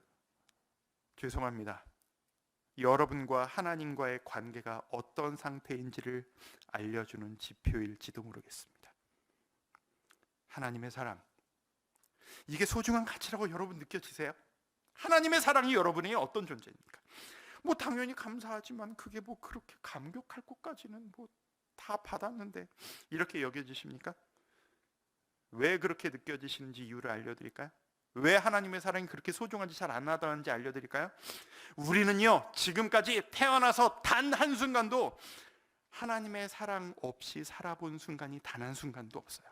죄송합니다, 여러분과 하나님과의 관계가 어떤 상태인지를 알려주는 지표일지도 모르겠습니다. 하나님의 사랑, 이게 소중한 가치라고 여러분 느껴지세요? 하나님의 사랑이 여러분에게 어떤 존재입니까? 뭐 당연히 감사하지만 그게 뭐 그렇게 감격할 것까지는 뭐 다 받았는데, 이렇게 여겨지십니까? 왜 그렇게 느껴지시는지 이유를 알려드릴까요? 왜 하나님의 사랑이 그렇게 소중한지 잘 안 와닿는지 알려드릴까요? 우리는요, 지금까지 태어나서 단 한순간도 하나님의 사랑 없이 살아본 순간이 단 한순간도 없어요.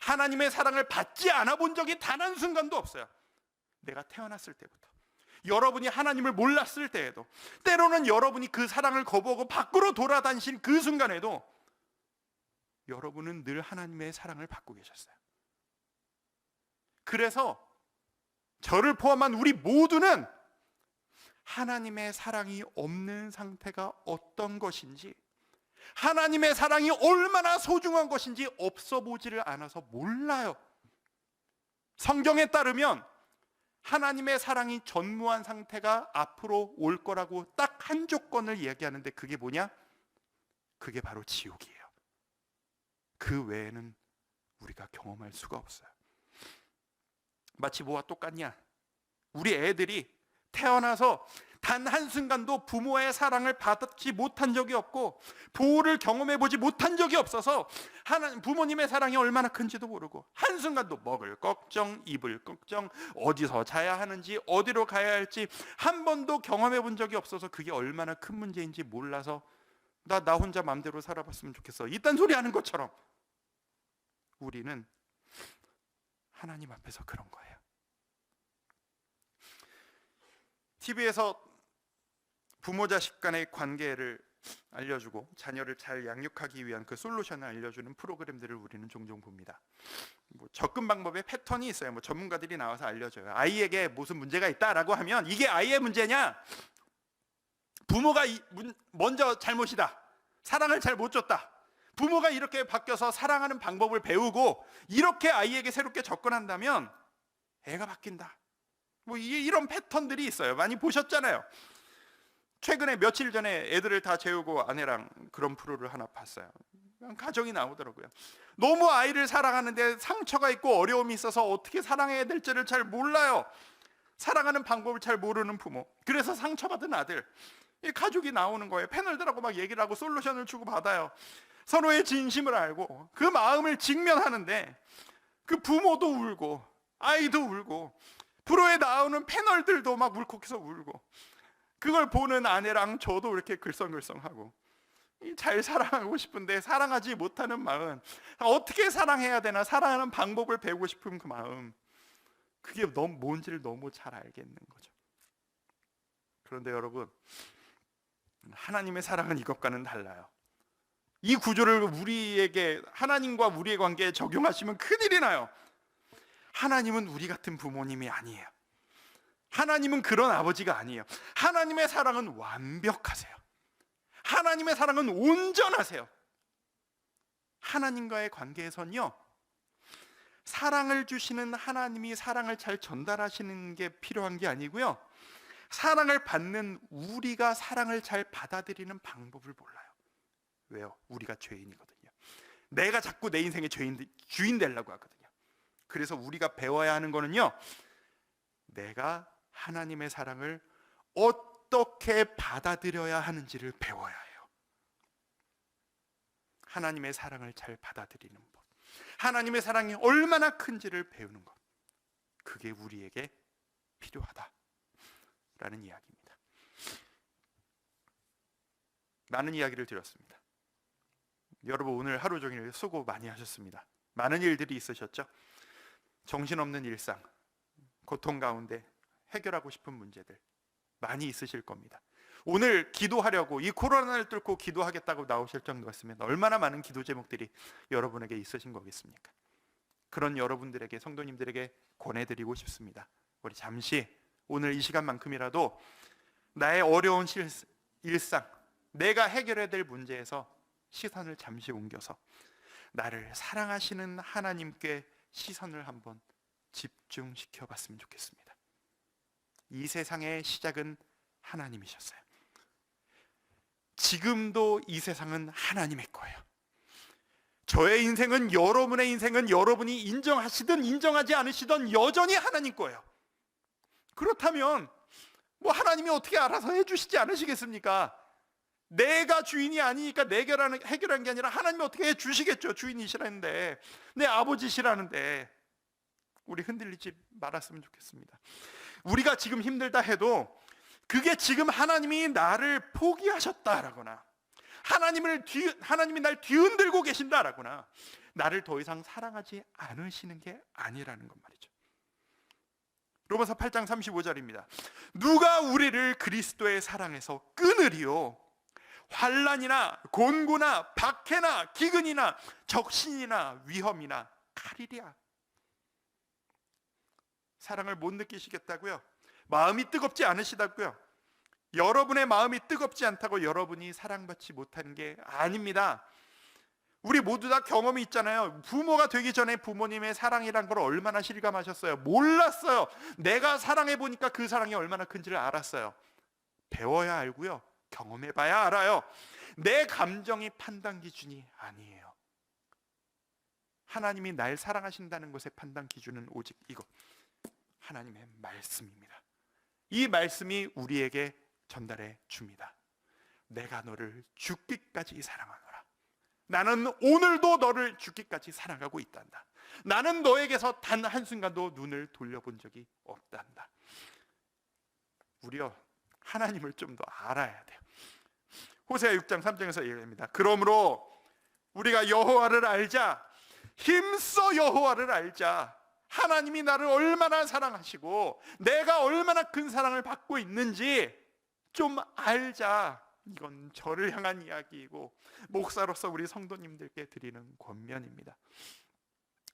하나님의 사랑을 받지 않아 본 적이 단 한순간도 없어요. 내가 태어났을 때부터, 여러분이 하나님을 몰랐을 때에도, 때로는 여러분이 그 사랑을 거부하고 밖으로 돌아다니신 그 순간에도 여러분은 늘 하나님의 사랑을 받고 계셨어요. 그래서 저를 포함한 우리 모두는 하나님의 사랑이 없는 상태가 어떤 것인지, 하나님의 사랑이 얼마나 소중한 것인지 없어 보지를 않아서 몰라요. 성경에 따르면 하나님의 사랑이 전무한 상태가 앞으로 올 거라고 딱 한 조건을 이야기하는데, 그게 뭐냐? 그게 바로 지옥이에요. 그 외에는 우리가 경험할 수가 없어요. 마치 뭐와 똑같냐? 우리 애들이 태어나서 단 한순간도 부모의 사랑을 받지 못한 적이 없고 보호를 경험해보지 못한 적이 없어서 부모님의 사랑이 얼마나 큰지도 모르고, 한순간도 먹을 걱정, 입을 걱정, 어디서 자야 하는지, 어디로 가야 할지 한 번도 경험해본 적이 없어서 그게 얼마나 큰 문제인지 몰라서 나 혼자 마음대로 살아봤으면 좋겠어, 이딴 소리 하는 것처럼 우리는 하나님 앞에서 그런 거예요. TV에서 부모 자식 간의 관계를 알려주고 자녀를 잘 양육하기 위한 그 솔루션을 알려주는 프로그램들을 우리는 종종 봅니다. 뭐 접근 방법의 패턴이 있어요. 뭐 전문가들이 나와서 알려줘요. 아이에게 무슨 문제가 있다라고 하면 이게 아이의 문제냐? 부모가 먼저 잘못이다. 사랑을 잘 못 줬다. 부모가 이렇게 바뀌어서 사랑하는 방법을 배우고 이렇게 아이에게 새롭게 접근한다면 애가 바뀐다. 뭐 이런 패턴들이 있어요. 많이 보셨잖아요. 최근에 며칠 전에 애들을 다 재우고 아내랑 그런 프로를 하나 봤어요. 가정이 나오더라고요. 너무 아이를 사랑하는데 상처가 있고 어려움이 있어서 어떻게 사랑해야 될지를 잘 몰라요. 사랑하는 방법을 잘 모르는 부모. 그래서 상처받은 아들. 이 가족이 나오는 거예요. 패널들하고 막 얘기를 하고 솔루션을 주고 받아요. 서로의 진심을 알고 그 마음을 직면하는데 그 부모도 울고 아이도 울고 프로에 나오는 패널들도 막 울컥해서 울고, 그걸 보는 아내랑 저도 이렇게 글썽글썽하고, 잘 사랑하고 싶은데 사랑하지 못하는 마음, 어떻게 사랑해야 되나 사랑하는 방법을 배우고 싶은 그 마음, 그게 너무 뭔지를 너무 잘 알겠는 거죠. 그런데 여러분, 하나님의 사랑은 이것과는 달라요. 이 구조를 우리에게, 하나님과 우리의 관계에 적용하시면 큰일이 나요. 하나님은 우리 같은 부모님이 아니에요. 하나님은 그런 아버지가 아니에요. 하나님의 사랑은 완벽하세요. 하나님의 사랑은 온전하세요. 하나님과의 관계에선요, 사랑을 주시는 하나님이 사랑을 잘 전달하시는 게 필요한 게 아니고요, 사랑을 받는 우리가 사랑을 잘 받아들이는 방법을 몰라요. 왜요? 우리가 죄인이거든요. 내가 자꾸 내 인생의 주인 되려고 하거든요. 그래서 우리가 배워야 하는 거는요, 내가 하나님의 사랑을 어떻게 받아들여야 하는지를 배워야 해요. 하나님의 사랑을 잘 받아들이는 법, 하나님의 사랑이 얼마나 큰지를 배우는 것, 그게 우리에게 필요하다라는 이야기입니다. 많은 이야기를 드렸습니다. 여러분, 오늘 하루 종일 수고 많이 하셨습니다. 많은 일들이 있으셨죠? 정신없는 일상, 고통 가운데 해결하고 싶은 문제들 많이 있으실 겁니다. 오늘 기도하려고, 이 코로나를 뚫고 기도하겠다고 나오실 정도였으면 얼마나 많은 기도 제목들이 여러분에게 있으신 거겠습니까? 그런 여러분들에게, 성도님들에게 권해드리고 싶습니다. 우리 잠시 오늘 이 시간만큼이라도 나의 어려운 일상, 내가 해결해야 될 문제에서 시선을 잠시 옮겨서 나를 사랑하시는 하나님께 시선을 한번 집중시켜 봤으면 좋겠습니다. 이 세상의 시작은 하나님이셨어요. 지금도 이 세상은 하나님의 거예요. 저의 인생은, 여러분의 인생은 여러분이 인정하시든 인정하지 않으시든 여전히 하나님 거예요. 그렇다면 뭐 하나님이 어떻게 알아서 해주시지 않으시겠습니까? 내가 주인이 아니니까 해결하는 게 아니라 하나님이 어떻게 해주시겠죠. 주인이시라는데, 내 아버지시라는데. 우리 흔들리지 말았으면 좋겠습니다. 우리가 지금 힘들다 해도 그게 지금 하나님이 나를 포기하셨다라거나, 하나님이 날 뒤흔들고 계신다라거나, 나를 더 이상 사랑하지 않으시는 게 아니라는 것 말이죠. 로마서 8장 35절입니다. 누가 우리를 그리스도의 사랑에서 끊으리요? 환난이나 곤고나 박해나 기근이나 적신이나 위험이나 칼이랴. 사랑을 못 느끼시겠다고요? 마음이 뜨겁지 않으시다고요? 여러분의 마음이 뜨겁지 않다고 여러분이 사랑받지 못하는 게 아닙니다. 우리 모두 다 경험이 있잖아요. 부모가 되기 전에 부모님의 사랑이란 걸 얼마나 실감하셨어요? 몰랐어요. 내가 사랑해 보니까 그 사랑이 얼마나 큰지를 알았어요. 배워야 알고요, 경험해봐야 알아요. 내 감정이 판단 기준이 아니에요. 하나님이 날 사랑하신다는 것의 판단 기준은 오직 이것, 하나님의 말씀입니다. 이 말씀이 우리에게 전달해 줍니다. 내가 너를 죽기까지 사랑하노라. 나는 오늘도 너를 죽기까지 사랑하고 있단다. 나는 너에게서 단 한순간도 눈을 돌려본 적이 없단다. 우리요, 하나님을 좀 더 알아야 돼요. 호세아 6장 3장에서 얘기합니다. 그러므로 우리가 여호와를 알자. 힘써 여호와를 알자. 하나님이 나를 얼마나 사랑하시고 내가 얼마나 큰 사랑을 받고 있는지 좀 알자. 이건 저를 향한 이야기이고 목사로서 우리 성도님들께 드리는 권면입니다.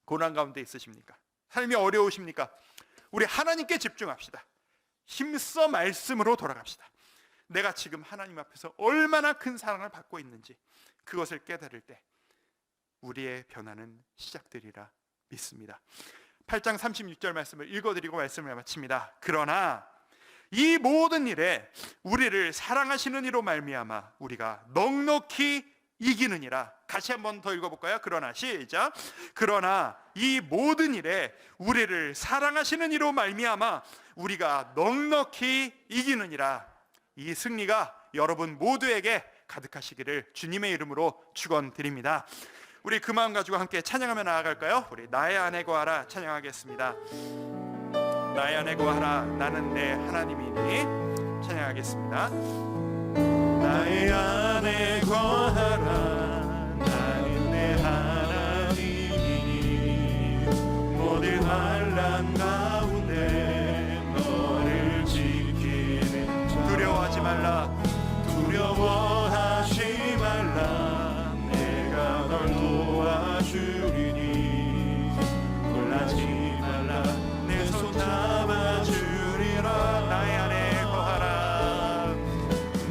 고난 가운데 있으십니까? 삶이 어려우십니까? 우리 하나님께 집중합시다. 힘써 말씀으로 돌아갑시다. 내가 지금 하나님 앞에서 얼마나 큰 사랑을 받고 있는지 그것을 깨달을 때 우리의 변화는 시작되리라 믿습니다. 8장 36절 말씀을 읽어드리고 말씀을 마칩니다. 그러나 이 모든 일에 우리를 사랑하시는 이로 말미암아 우리가 넉넉히 이기느니라. 같이 한번 더 읽어볼까요? 그러나 시작. 그러나 이 모든 일에 우리를 사랑하시는 이로 말미암아 우리가 넉넉히 이기느니라. 이 승리가 여러분 모두에게 가득하시기를 주님의 이름으로 축원드립니다. 우리 그 마음 가지고 함께 찬양하며 나아갈까요? 우리 나의 안에 거하라 찬양하겠습니다. 나의 안에 거하라 나는 내 하나님이니 찬양하겠습니다. 나의 안에 거하라 나는 내 하나님이니 모든 환난 가운데 너를 지키는 자 두려워하지 말라 두려워하지 말라 내가 널 도와주리니 놀라지 말라 내 손 잡아주리라 나의 안에 거하라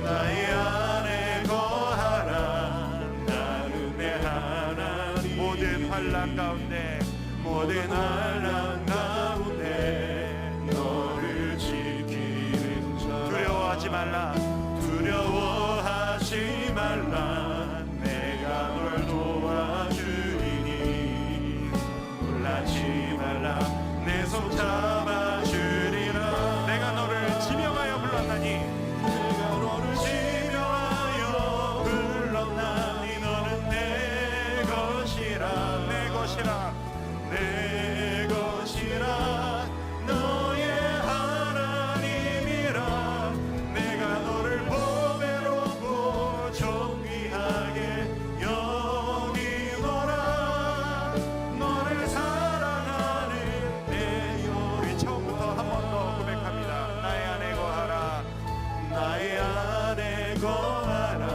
나의 안에 거하라 나는 내 하나님 모든 환난 가운데 모든 환난 가운데 너를 지키는 자 두려워하지 말라 두려워하지 말라 내가 널 도와주리니 놀라지 말라 내 손 잡아주리라 내가 너를 지명하여 불렀나니 내가 너를 지명하여 불렀나니 너는 내 것이라 내 것이라 내 것이라 너의 하나님이라 내가 너를 보배롭고 존귀하게 여기노라 너를 사랑하는 내 영 우리 처음부터 한 번 더 고백합니다. 나의 안에 거하라 나의 안에 거하라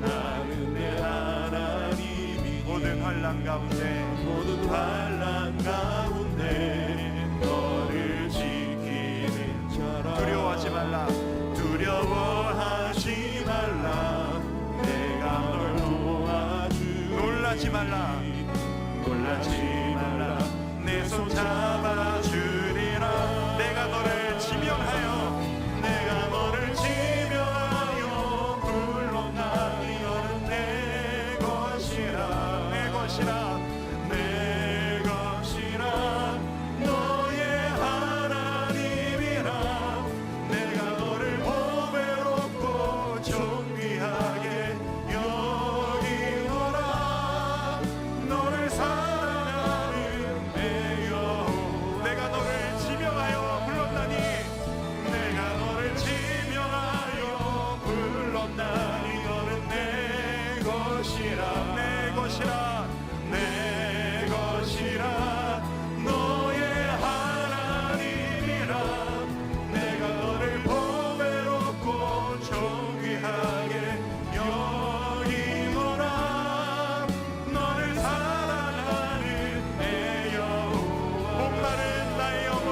나는 내 하나님이니 모든 환난 가운데 모든 환난 가운데 너를 지키는 자라 두려워하지 말라 두려워하지 말라 내가 널 도와주리니 놀라지 말라 놀라지 말라 내 손 잡아주리라 내가 너를 지명하여 내가 너를 지명하여 불렀나니 너는 내 것이라 내 것이라 내 것이라 너의 하나님이라 내가 너를 보배롭고 존귀하게 여기노라 너를 사랑하는 내 여호와 내가 너를 지명하여 불렀나니 내가 너를 지명하여 불렀나니 너는 내 것이라 내 것이라 내 것이라 너의 하나님이라 내가 너를 보배롭고 존귀하게 여기노라 너를 사랑하는 내 여호와 목마른 나의 영혼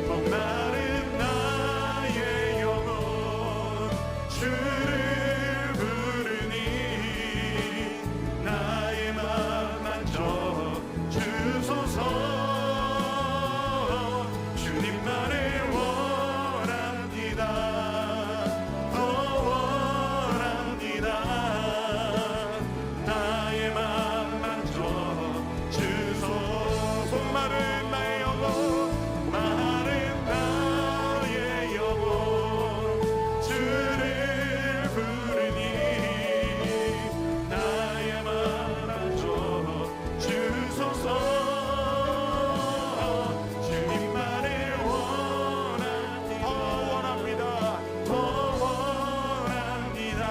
목마른 나의 영혼 주를 부르니 나의 맘 만져 주소서 주님만을 원합니다 더 원합니다 나의 맘 만져 주소서 목마른 나의 영혼 마른 나의 영혼 주를 부르니 나의 맘 만져 주소서 주님만을 원합니다 더 원합니다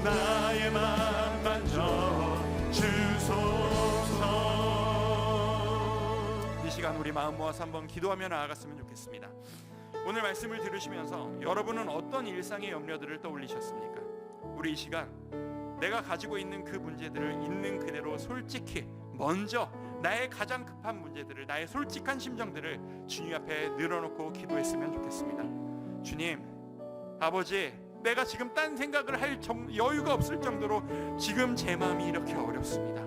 나의 맘 만져 주소서 이 시간 우리 마음 모아서 한번 기도하며 나아갔으면 좋겠습니다. 오늘 말씀을 들으시면서 여러분은 어떤 일상의 염려들을 떠올리셨습니까? 우리 이 시간 내가 가지고 있는 그 문제들을 있는 그대로 솔직히 먼저 나의 가장 급한 문제들을 나의 솔직한 심정들을 주님 앞에 늘어놓고 기도했으면 좋겠습니다. 주님, 아버지, 내가 지금 딴 생각을 할 여유가 없을 정도로 지금 제 마음이 이렇게 어렵습니다.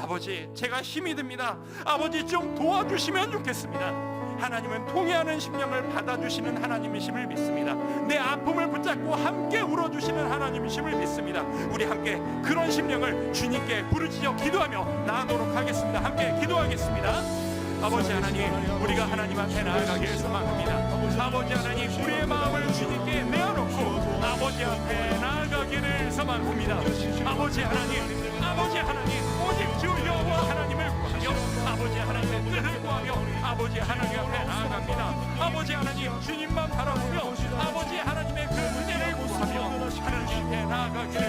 아버지, 제가 힘이 듭니다. 아버지, 좀 도와주시면 좋겠습니다. 하나님은 통회하는 심령을 받아주시는 하나님이심을 믿습니다. 내 아픔을 붙잡고 함께 울어주시는 하나님이심을 믿습니다. 우리 함께 그런 심령을 주님께 부르짖어 기도하며 나아가도록 하겠습니다. 함께 기도하겠습니다. 아버지 하나님, 우리가 하나님 앞에 나아가기를 소망합니다. 아버지 하나님, 우리의 마음을 주님께 내어놓고 아버지 앞에 나아가기를 소망합니다. 아버지 하나님, 오직 주 여호와 하나님을 구하며 아버지 하나님의 뜻을 구하며 아버지 하나님 앞에 나아갑니다. 아버지 하나님, 주님만 바라보며 아버지 하나님의 그 은혜를 구하며 하나님 앞에 나아가기를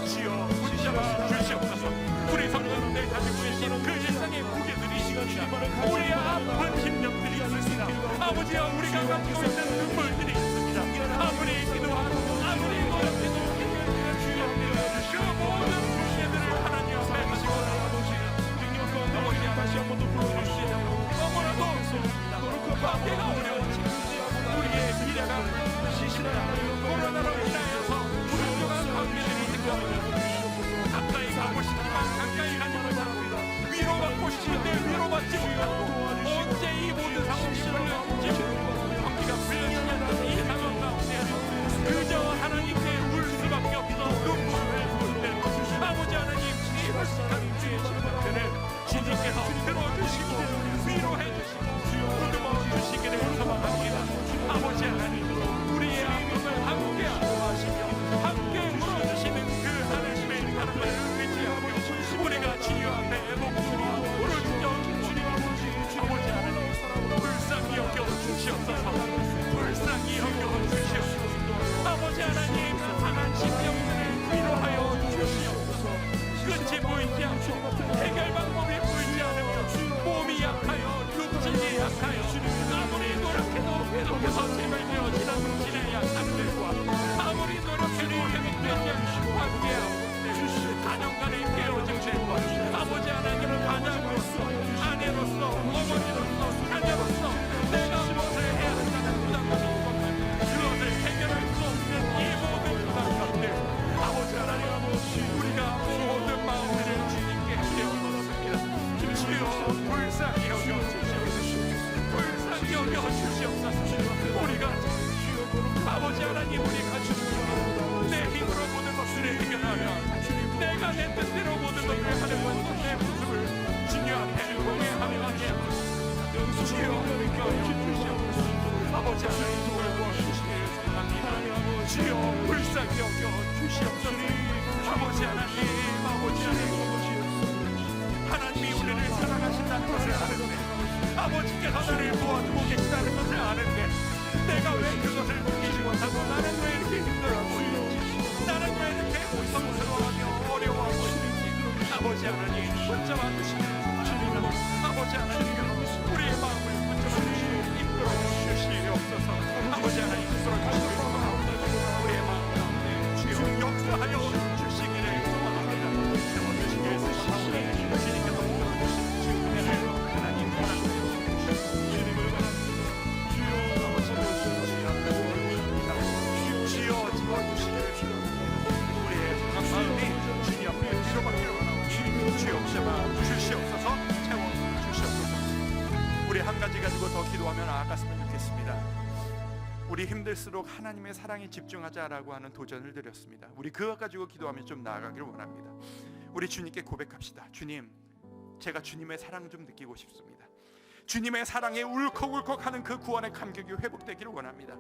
주여 붙잡아 주시옵소서. 우리 성도님들 가지고 계신 그 일상의 무게들이 있습니다. 우리의 아픈 심령들이 있습니다. 아버지야, 우리가 갖고 있는 눈물들이 있습니다. 아무리 기도하고 아무리 노력해도 그 모든 문제들을 하나님 앞에 가지고 아버지 다시 한번 더 불러주시옵소서. 너무나도 관계가 어려워지고 우리의 미래가 시시하다. 코로나로 인하여서 불안정한 관계들이 있고 가까이 가고 싶지만 가까이 가지 못하고 위로받고 싶은데 위로받지 못하고 언제 이 모든 상황이 풀려질지 경기가 풀려지지 않는 이 상황 가운데 그저 하나님께 울 수밖에 없어 눈물을 흘리는 아버지 하나님, 이 홀sik한 주의 심령들을 주님께서 들어주시고 위로해주시고 보듬어 주시기를 소망합니다. 아버지 하나님, 우리의 아픔을 함께 안도하시며 함께 물어주시는 그 하나님의 사랑을 의지하며 우리가 주님 앞에 목소리로 부르짖어 아버지 하나님, 불쌍히 여겨 주시옵소서. 불쌍히 여겨 주시옵소서. 아버지 하나님, 상한 심령들을 위로하여 주시옵소서. 끝이 보이지 않고 해결 방법이 보이지 않으며 몸이 약하여 육신이 약하여 아무리 노력해도 계속해서 재발되어 지나치는 약함들과 아무리 노력해도 회복되지 않고 관계하고 가정 간의 깨어짐들과 아버지 하나님, 가장으로서 아내로서 어머니로서 자녀로서 내가 무엇을 해야 한다는 부담감이 그것을 해결할 수 없는 이 모든 부담감들 아버지 하나님, 우리가 모든 마음들을 주님께 내어놓습니다. 주여 불쌍히 여겨주시옵소서. 불쌍히 여겨주시옵소서. 우리가 아버지 하나님, 우리가 주님 내 힘으로 모든 것을 해결하려 내가 내 뜻대로 모든 것을 하는 것은 내 모습을 주님 앞에 공개하며 주여 여겨주시옵소서. 아버지 하나님, 도와주시기를 소망합니다. 주여 불쌍히 여겨주시옵소서. 아버지 하나님, 하나님이 우리를 사랑하신다는 것을 아는데 아버지께서 나를 도와주고 계시다는 것을 아는데 내가 왜 그것을 느끼지 못하고 나는 왜 이렇게 힘들어하고 있는지 나는 왜 이렇게 고통스러워하며 어려워하고 있는지 아버지 하나님, 붙잡아 주시는 주님은 아버지 하나님, 우리의 마음을 붙잡아 주시고 이끌어 주시옵소서. 아버지 하나님, 이끌어 주시옵소서. 우리의 마음 가운데 주여 역사하여 주시기를 소망합니다. 세워주시기를 사오니 주님께서 모여주신 주님을 하나님 주여 지워주시기를 우리의 마음이 주님 앞에 위로받기를 원하오니 주여 붙잡아 주시옵소서. 채워주시옵소서. 우리 한 가지 가지고 더 기도하며 나아갔으면 좋겠습니다. 우리 힘들수록 하나님의 사랑에 집중하자라고 하는 도전을 드렸습니다. 우리 그것 가지고 기도하며 좀 나아가기를 원합니다. 우리 주님께 고백합시다. 주님, 제가 주님의 사랑 좀 느끼고 싶습니다. 주님의 사랑에 울컥울컥하는 그 구원의 감격이 회복되기를 원합니다.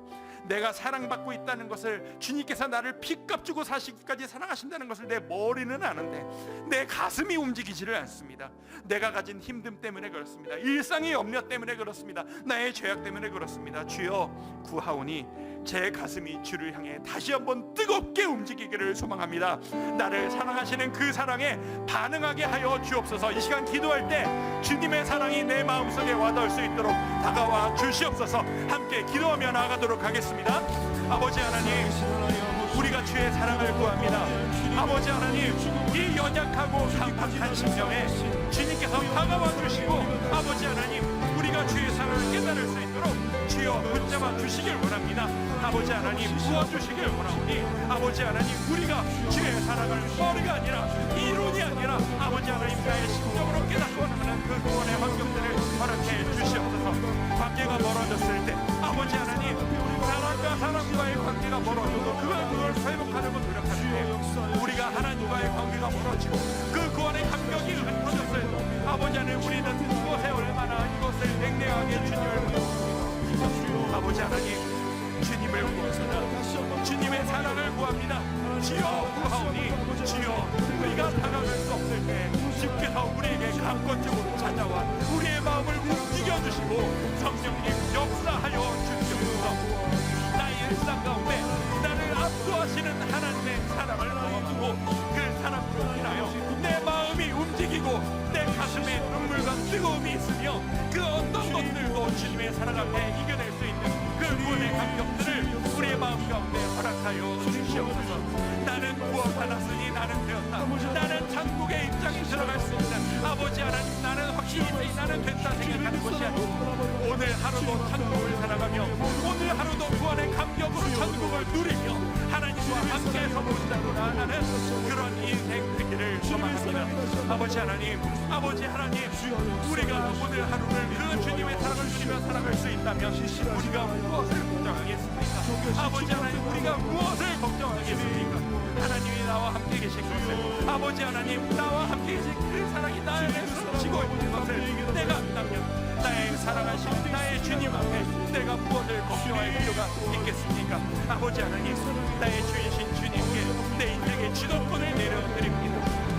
내가 사랑받고 있다는 것을, 주님께서 나를 피값 주고 사시기까지 사랑하신다는 것을 내 머리는 아는데 내 가슴이 움직이지를 않습니다. 내가 가진 힘듦 때문에 그렇습니다. 일상의 염려 때문에 그렇습니다. 나의 죄악 때문에 그렇습니다. 주여 구하오니 제 가슴이 주를 향해 다시 한번 뜨겁게 움직이기를 소망합니다. 나를 사랑하시는 그 사랑에 반응하게 하여 주옵소서. 이 시간 기도할 때 주님의 사랑이 내 마음속에 와닿을 수 있도록 다가와 주시옵소서. 함께 기도하며 나아가도록 하겠습니다. 아버지 하나님, 우리가 주의 사랑을 구합니다. 아버지 하나님, 이 연약하고 강팍한 심령에 주님께서 다가와 주시고 아버지 하나님, 우리가 주의 사랑을 깨달을 수 있도록 주여 붙잡아 주시길 원합니다. 아버지 하나님, 부어주시길 원하오니 아버지 하나님, 우리가 주의 사랑을 머리가 아니라 이론이 아니라 아버지 하나님, 나의 심정으로 깨닫고 하는 그 구원의 환경들을 허락해 주시옵소서. 하나님 우리는 무엇에 얼마나 이것을 냉랭하게 주님을 구하옵니다. 아버지 하나님 주님을 구하소서. 주님의 사랑을 구합니다. 주여 구하오니 주여 우리가 다가갈 수 없을 때 주께서 우리에게 강권적으로 찾아와 우리의 마음을 움직여주시고 성령님 역사하여 주시옵소서. 나의 일상 가운데 나를 압도하시는 하나님의 사랑을 경험하고 그 사랑으로 인하여 내 마음이 움직이고 내 가슴에 눈물과 뜨거움이 있으며 그 어떤 것들도 주님의 사랑 앞에 이겨낼 수 있는 그 구원의 감격들을 우리의 마음 가운데 허락하여 주시옵소서. 나는 구원받았으니 나는 되었다. 나는 천국의 입장에 들어갈 수 있는 아버지 하나님, 나는 확신이 나는 됐다 생각하는 것이 아니고 오늘 하루도 천국을 살아가며 오늘 하루도 구원의 감격으로 천국을 누리며 하나님과 함께해서 본다고 나아가는 그런 인생 되기를 소망합니다. 아버지 하나님, 아버지 하나님, 우리가 오늘 하루를 그 주님의 사랑을 누리며 살아갈 수 있다면 우리가 무엇을 걱정하겠습니까? 아버지 하나님, 우리가 무엇을 걱정하겠습니까? 하나님이 나와 함께 계신 것을, 아버지 하나님 나와 함께 계신 그 사랑이 나 안에 숨쉬고 있는 것을 내가 안다면 나의 사랑하신 나의 주님 앞에 내가 무엇을 걱정할 필요가 있겠습니까? 아버지 하나님, 나의 주이신 주님께 내 인생의 주도권을 내려드립니다.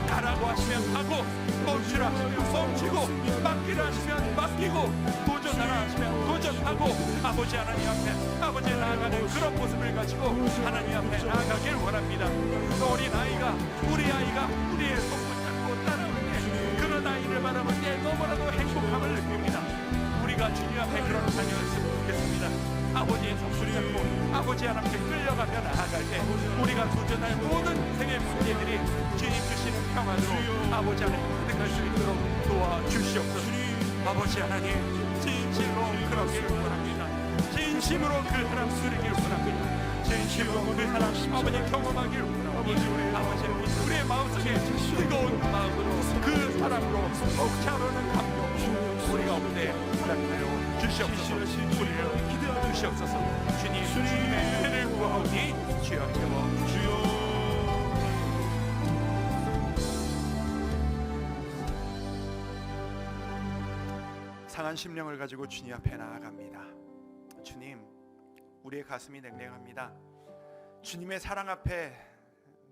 가라고 하시면 가고, 멈추라 하시면 멈추고, 맡기라 하시면 맡기고, 도전하라 하시면 도전하고, 아버지 하나님 앞에 아버지 나아가는 그런 모습을 가지고 하나님 앞에 나아가길 원합니다. 어린 아이가, 우리 아이가 우리의 손붙잡고 따라올 때 그런 아이를 바라볼 때 너무나도 행복함을 느낍니다. 우리가 주님 앞에 그런 자녀였으면 좋겠습니다. 아버지의 손을 잡고 아버지 하나님께 끌려가며 나아갈 때 우리가 도전할 모든 인생의 문제들이 주님 주시는 평안으로 아버지 하나님 가득할 수 있도록 도와주시옵소서. 아버지 하나님, 진실로 그러기를 원합니다. 진심으로 그 사랑 누리기를 원합니다. 진심으로 그 사랑 아버지 경험하기를 원합니다. 아버지 하나님, 우리의 마음속에 뜨거운 마음으로 그 사랑으로 벅차오르는 감동 우리가 없네 허락하여 주시옵소서. 우리를 기대어 주시옵소서. 주님, 주님의 은혜를 구하오니 주여 태워 주여. 상한 심령을 가지고 주님 앞에 나아갑니다. 주님, 우리의 가슴이 냉랭합니다. 주님의 사랑 앞에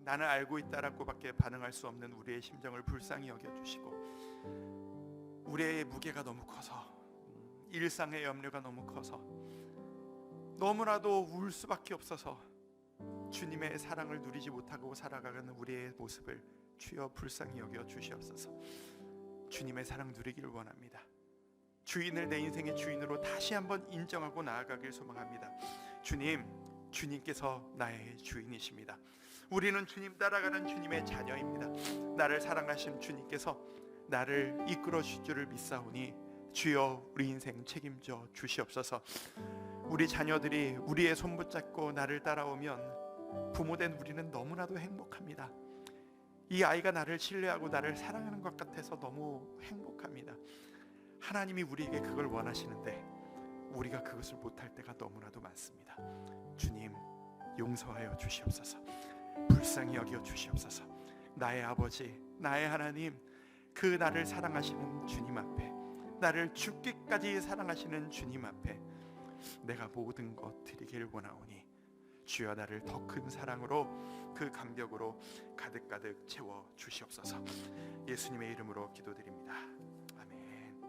나는 알고 있다라고밖에 반응할 수 없는 우리의 심정을 불쌍히 여겨주시고, 우리의 무게가 너무 커서, 일상의 염려가 너무 커서 너무나도 울 수밖에 없어서 주님의 사랑을 누리지 못하고 살아가는 우리의 모습을 주여 불쌍히 여겨 주시옵소서. 주님의 사랑 누리기를 원합니다. 주인을 내 인생의 주인으로 다시 한번 인정하고 나아가길 소망합니다. 주님, 주님께서 나의 주인이십니다. 우리는 주님 따라가는 주님의 자녀입니다. 나를 사랑하신 주님께서 나를 이끌어 주실 줄을 믿사오니 주여 우리 인생 책임져 주시옵소서. 우리 자녀들이 우리의 손 붙잡고 나를 따라오면 부모된 우리는 너무나도 행복합니다. 이 아이가 나를 신뢰하고 나를 사랑하는 것 같아서 너무 행복합니다. 하나님이 우리에게 그걸 원하시는데 우리가 그것을 못할 때가 너무나도 많습니다. 주님, 용서하여 주시옵소서. 불쌍히 여겨 주시옵소서. 나의 아버지, 나의 하나님, 그 나를 사랑하시는 주님 앞에, 나를 죽기까지 사랑하시는 주님 앞에 내가 모든 것 드리기를 원하오니 주여 나를 더 큰 사랑으로 그 감격으로 가득가득 채워 주시옵소서. 예수님의 이름으로 기도드립니다. 아멘.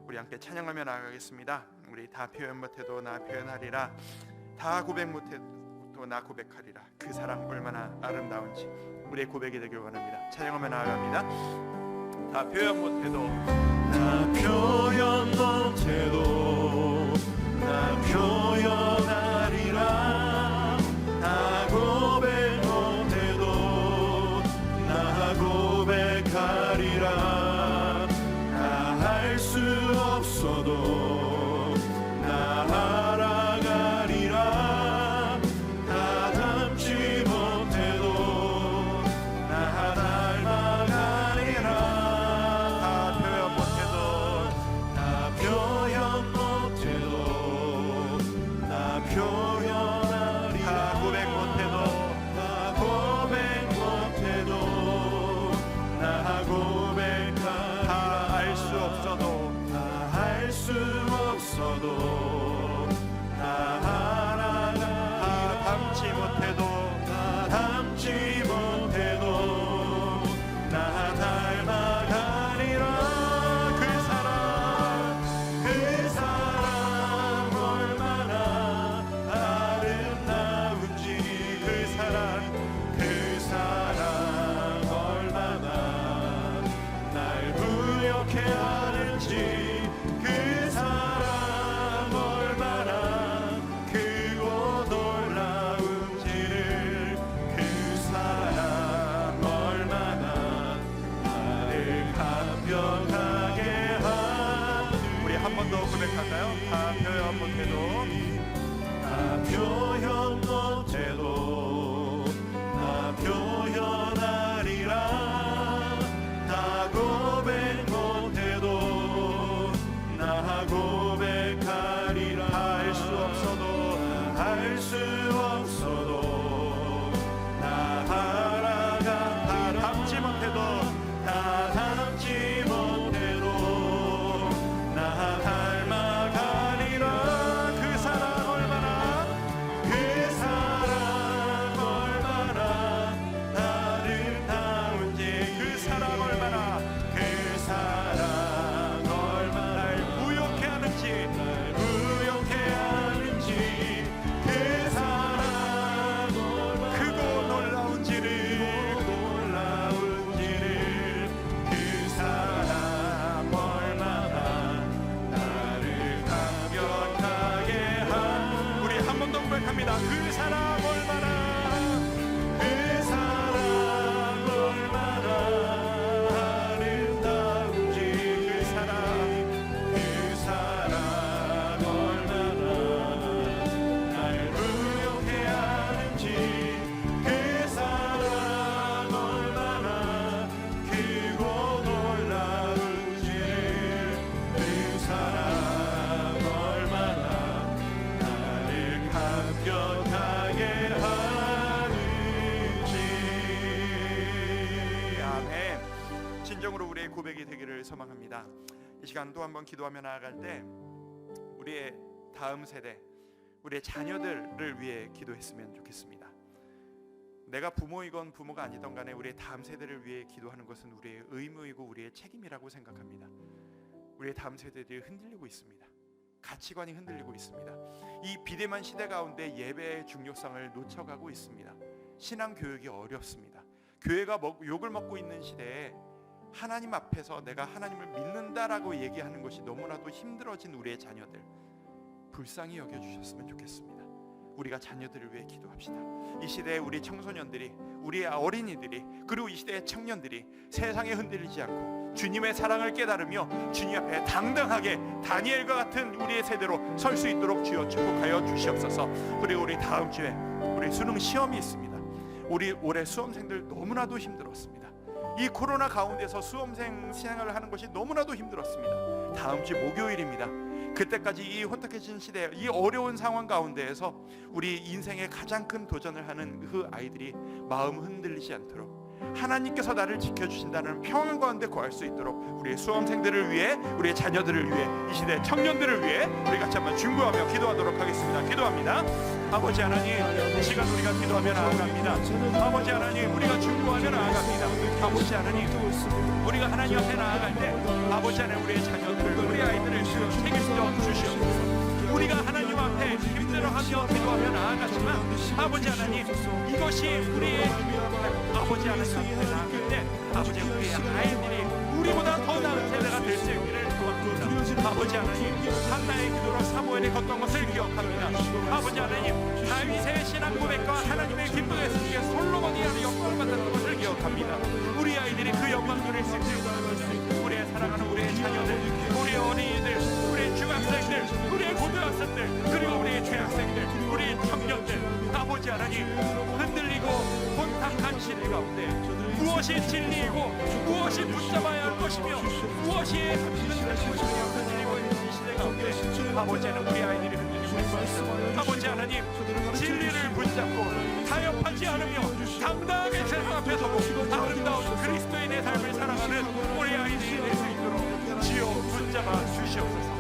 우리 함께 찬양하며 나아가겠습니다. 우리 다 표현 못해도 나 표현하리라, 다 고백 못해도 나 고백하리라. 그 사랑 얼마나 아름다운지 우리의 고백이 되길 원합니다. 찬양하며 나아갑니다. 다 표현 못해도, 나 표현 못해도 나 표현하리라. 나 고백 못해도 나 고백하리라. 나 할 수 없어도 나 알아가리라. 다 담지 못해도 나 닮아가리라. 다 표현 못해도 나 표현 못해도 나 표현하리라. 다 고백 못해도 나 고백 못해도 나 고백하리라. 다 알 수 없어도 나 하나가 다 닮지 못해도 다 닮지 못해도 나 닮아가리라. 그 사랑 얼마나 아름다운지 그 사랑 얼마나 날 부욕해 하는지 그 사랑 얼마나 크고 놀라운지를 그 사랑 얼마나 나를 감격하게 하는지. 우리 한 번 더 고백할까요? 다 표현 못해도 나 표현 못해도 나 표현하리라. 다 고백 못해도 나 고백하리라. 할 수 없어도 할 수 없어도 나 하나가 다 닮지 못해도 다 닮지 못해도 나 닮아가리라. 그 사랑 얼마나 아름다운지 그 사랑 얼마나 날 부욕해 하는지 그 사랑 크고 놀라운지를 그 사람 얼마나 나를 감격하게 우리 한 번 더 고백합니다. 그 사랑 얼마나 아름다운지 그 사랑 얼마나 날 부욕해 하는지 그 사랑 얼마나 크고 놀라운지 그 사랑 얼마나 나를 감격하게 하는지. 아멘. 진정으로 우리의 고백이 되기를 소망합니다. 이 시간 또 한번 기도하며 나아갈 때 우리의 다음 세대, 우리의 자녀들을 위해 기도했으면 좋겠습니다. 내가 부모이건 부모가 아니던 간에 우리의 다음 세대를 위해 기도하는 것은 우리의 의무이고 우리의 책임이라고 생각합니다. 우리의 다음 세대들이 흔들리고 있습니다. 가치관이 흔들리고 있습니다. 이 비대면 시대 가운데 예배의 중요성을 놓쳐가고 있습니다. 신앙 교육이 어렵습니다. 교회가 욕을 먹고 있는 시대에 하나님 앞에서 내가 하나님을 믿는다라고 얘기하는 것이 너무나도 힘들어진 우리의 자녀들, 불쌍히 여겨주셨으면 좋겠습니다. 우리가 자녀들을 위해 기도합시다. 이 시대에 우리 청소년들이, 우리의 어린이들이, 그리고 이 시대의 청년들이 세상에 흔들리지 않고 주님의 사랑을 깨달으며 주님 앞에 당당하게 다니엘과 같은 우리의 세대로 설 수 있도록 주여 축복하여 주시옵소서. 그리고 우리 다음 주에 우리 수능 시험이 있습니다. 우리 올해 수험생들 너무나도 힘들었습니다. 이 코로나 가운데서 수험생 생활을 하는 것이 너무나도 힘들었습니다. 다음 주 목요일입니다. 그때까지 이 혼탁해진 시대, 이 어려운 상황 가운데에서 우리 인생의 가장 큰 도전을 하는 그 아이들이 마음 흔들리지 않도록 하나님께서 나를 지켜주신다는 평안 가운데 거할 수 있도록 우리의 수험생들을 위해, 우리의 자녀들을 위해, 이 시대 청년들을 위해 우리 같이 한번 중보하며 기도하도록 하겠습니다. 기도합니다. 아버지 하나님, 이 시간 우리가 기도하며 나아갑니다. 아버지 하나님, 우리가 중보하며 나아갑니다. 아버지 하나님, 우리가 하나님 앞에 나아갈 때 아버지 하나님, 우리의 자녀들을, 우리 아이들을 책임져 주시옵소서. 우리가 하나님 앞에 힘들어하며 기도하며 나아가지만 아버지 하나님, 이것이 우리의 아버지 하나님 앞에 나아갈 때 아버지, 우리의 아이들이 우리보다 더 나은 세대가 될 수 있기를 소망합니다. 아버지 하나님, 한나의 기도로 사무엘이 걷던 것을 기억합니다. 아버지 하나님, 다윗의 신앙 고백과 하나님의 기쁨의 솔로몬이 하는 영광을 받았던 것을 기억합니다. 우리 아이들이 그 영광 누릴 수 있는 우리의 사랑하는 우리의 자녀들, 우리의 어린이들, 우리의 중학생들, 우리의 고등학생들, 그리고 우리의 대학생들, 우리의 청년들, 아버지 하나님, 흔들리고 혼탁한 시대 가운데 무엇이 진리이고 무엇이 붙잡아야 할 것이며 무엇이 흔들리고 있는 이 시대 가운데 아버지는 우리 아이들이 흔들리고 있습니다. 아버지 하나님, 진리를 붙잡고 타협하지 않으며 당당하게 세상 앞에 서고 아름다운 그리스도인의 삶을 살아가는 우리 아이들이 될 수 있도록 지어 붙잡아 주시옵소서.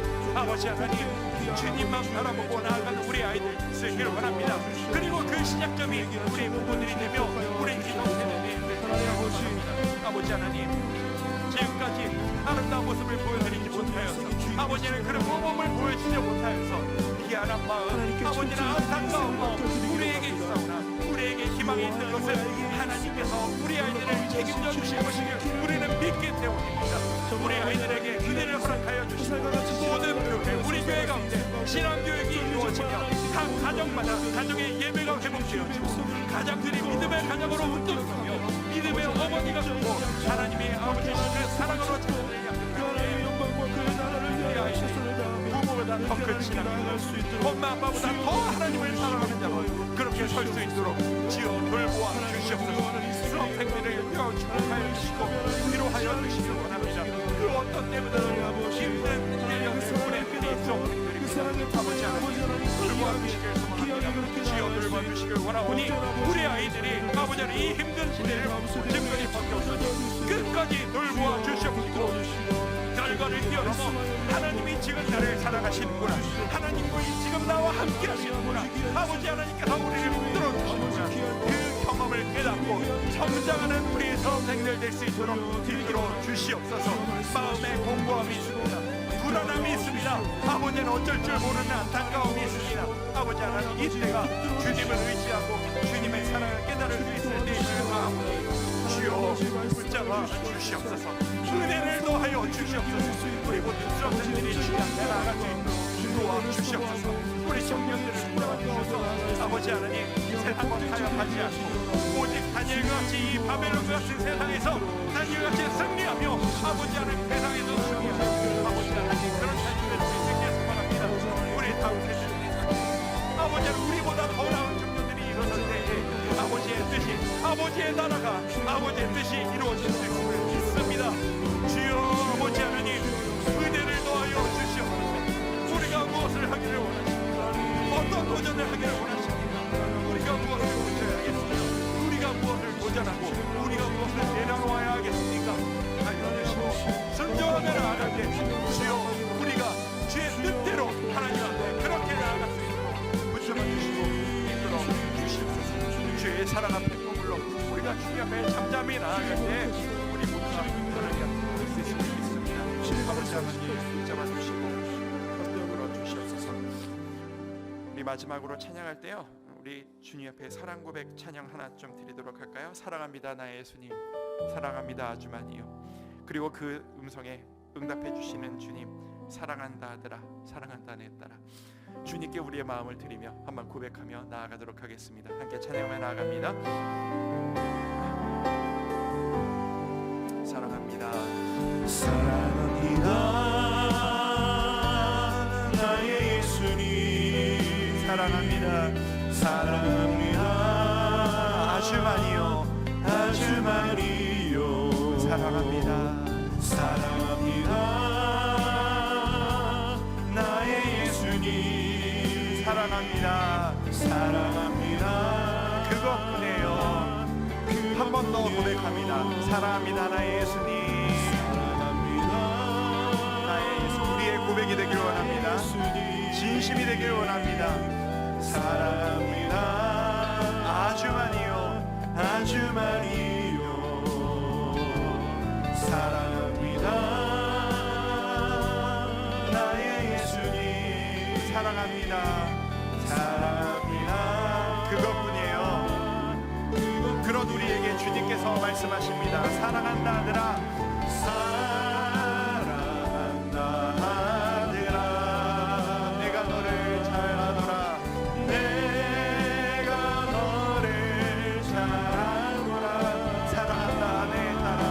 아버지 하나님, 주님만 바라보고 나아가는 우리 아이들 있으기를 원합니다. 그리고 그 시작점이 우리 부모들이 되며 우리 기독 세대들이 되기를 원합니다. 아버지 하나님, 지금까지 아름다운 모습을 보여드리지 못하여서, 아버지는 그런 모범을 보여주지 못하여서 미안한 마음, 아버지는 안타까운 마음 우리에게 있사오나, 우리에게 희망이 있는 것은 하나님께서 우리 아이들을 책임져 주실 것이길 우리는 믿기 때문입니다. 우리 아이들에게 은혜를 허락하여 주시고, 모든 교회, 우리 교회 가운데 신앙교육이 이루어지며 각 가정마다 가정의 예배가 회복되어지고, 가정들이 믿음의 가정으로 웃돌며 믿음의 어머니가 되고, 하나님의 아버지의 그 사랑으로 자녀들에게 부모보다 더 큰 신앙을, 엄마 아빠보다 더 하나님을 사랑하는 자로 그렇게 설 수 있도록 지어 돌보아 주시옵소서. 수험생들을 축복하여 주시고 위로하여 주시길 원합니다. 그 어떤 때보다도 힘든 내력을 보내는 수험생들입니다. 아버지 하나님, 돌보아 주시길 소망합니다. 지어 돌보아 주시길 원하오니 우리 아이들이 아버지 하나님 이 힘든 시대를 증거리 바뀌어서 끝까지 돌보아 주시옵시고, 결과를 뛰어넘어 하나님이 지금 나를 사랑하시는구나, 하나님이 지금 나와 함께 하시는구나, 아버지 하나님께서 우리를 붙들어 주시는구나, 그 경험을 깨닫고 성장하는 우리 수험생들 될 수 있도록 이끌어 주시옵소서. 마음에 공고함이 있습니다, 불안함이 있습니다, 아버지는 어쩔 줄 모르는 안타까움이 있습니다. 아버지 하나님, 이때가 주님을 의지하고 주님의 사랑을 깨달을 수 있을 때이시라. 주여 붙잡아 주시옵소서. 은혜를 더하여 주시옵소서. 우리 모든 수험생들이 주님 앞에 나아갈 수 있도록 도와 주시옵소서. 우리 청년들을 붙잡아 주셔서 아버지 하나님, 세상과 타협하지 않고 오직 다니엘같이 이 바벨론 같은 세상에서 다니엘같이 승리하며 아버지 하나님 세상에서 승리하며 아버지 하나님 그런 자녀들 수 있게 소망합니다. 우리 다음 세대들이 아버지 하나님 우리보다 더 나은 청년들이 일어설 때에 아버지의 뜻이, 아버지의 나라가, 아버지의 뜻이 이루어질 수 있음을 믿습니다. 주여 아버지 하나님, 은혜를 더하여 주시옵소서. 우리가 무엇을 하기를 원하십니까? 어떤 도전을 하기를 원하십니까? 우리가 무엇을 도전해야 하겠습니까? 우리가 무엇을 도전하고 우리가 무엇을 내려놓아야 하겠습니까? 알려주시고 순종하며 나아갈 때 주여 우리가 주의 뜻대로 하나님 앞에 그렇게 나아갈 수 있도록 붙잡아 주시고 이끌어 주시옵소서. 주의 사랑 앞에 머물러 우리가 주님 앞에 잠잠히 나아갈 때 우리 모두가 하나님 앞에 올 수 있음을 믿습니다. 아버지 하나님 붙잡아 주시고 이끌어 주시옵소서. 우리 마지막으로 찬양할 때요, 우리 주님 앞에 사랑 고백 찬양 하나 좀 드리도록 할까요? 사랑합니다 나의 예수님, 사랑합니다 아주 많이요. 그리고 그 음성에 응답해 주시는 주님, 사랑한다 아들아, 사랑한다 내 딸아. 주님께 우리의 마음을 드리며 한번 고백하며 나아가도록 하겠습니다. 함께 찬양하며 나아갑니다. 사랑합니다. 사랑합니다 나의 예수님, 사랑합니다. 사랑합니다 아주 많이요, 아주 많이요. 사랑합니다. 사랑합니다 나의 예수님, 사랑합니다. 사랑합니다 그것뿐이에요. 한 번 더 고백합니다. 사랑합니다 나의 예수님, 나의 예수. 우리의 고백이 되기를 원합니다. 진심이 되기를 원합니다. 사랑합니다 아주 많이요, 아주 많이요. 사랑합니다 나의 예수님, 사랑합니다. 사랑합니다 그것뿐이에요. 그런 우리에게 주님께서 말씀하십니다. 사랑한다 아들아, 사랑한다 아들아, 내가 너를 잘하노라. 내가 너를 잘하노라. 사랑한다 내 딸아,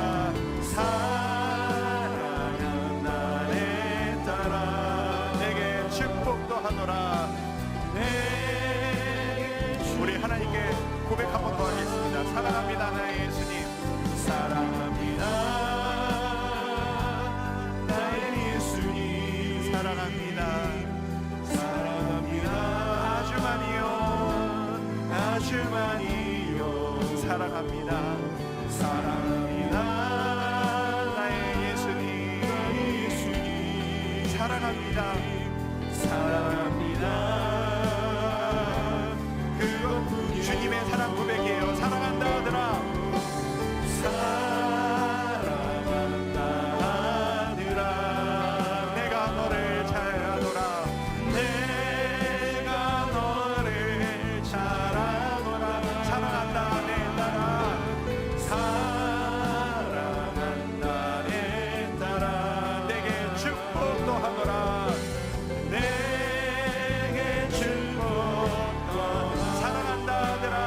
사랑한다 내 딸아, 내게 축복도 하노라. 우리 하나님께 고백 한 번 더 하겠습니다. 사랑합니다 나의 예수님, 사랑합니다 나의 예수님, 사랑합니다. 사랑합니다 아주 많이요, 아주 많이요. 사랑합니다. 사랑합니다 나의 예수님, 나의 예수님, 사랑합니다. 사랑합니다. 그건 주님의 사랑 고백이에요. 사랑한다 하더라. 사랑한다 하더라. 내가 너를 잘하노라. 내가 너를 잘하노라. 사랑한다 내 딸아. 사랑한다 내 딸아. 내게 축복도 하노라. 내게 축복도 사랑한다 하더라.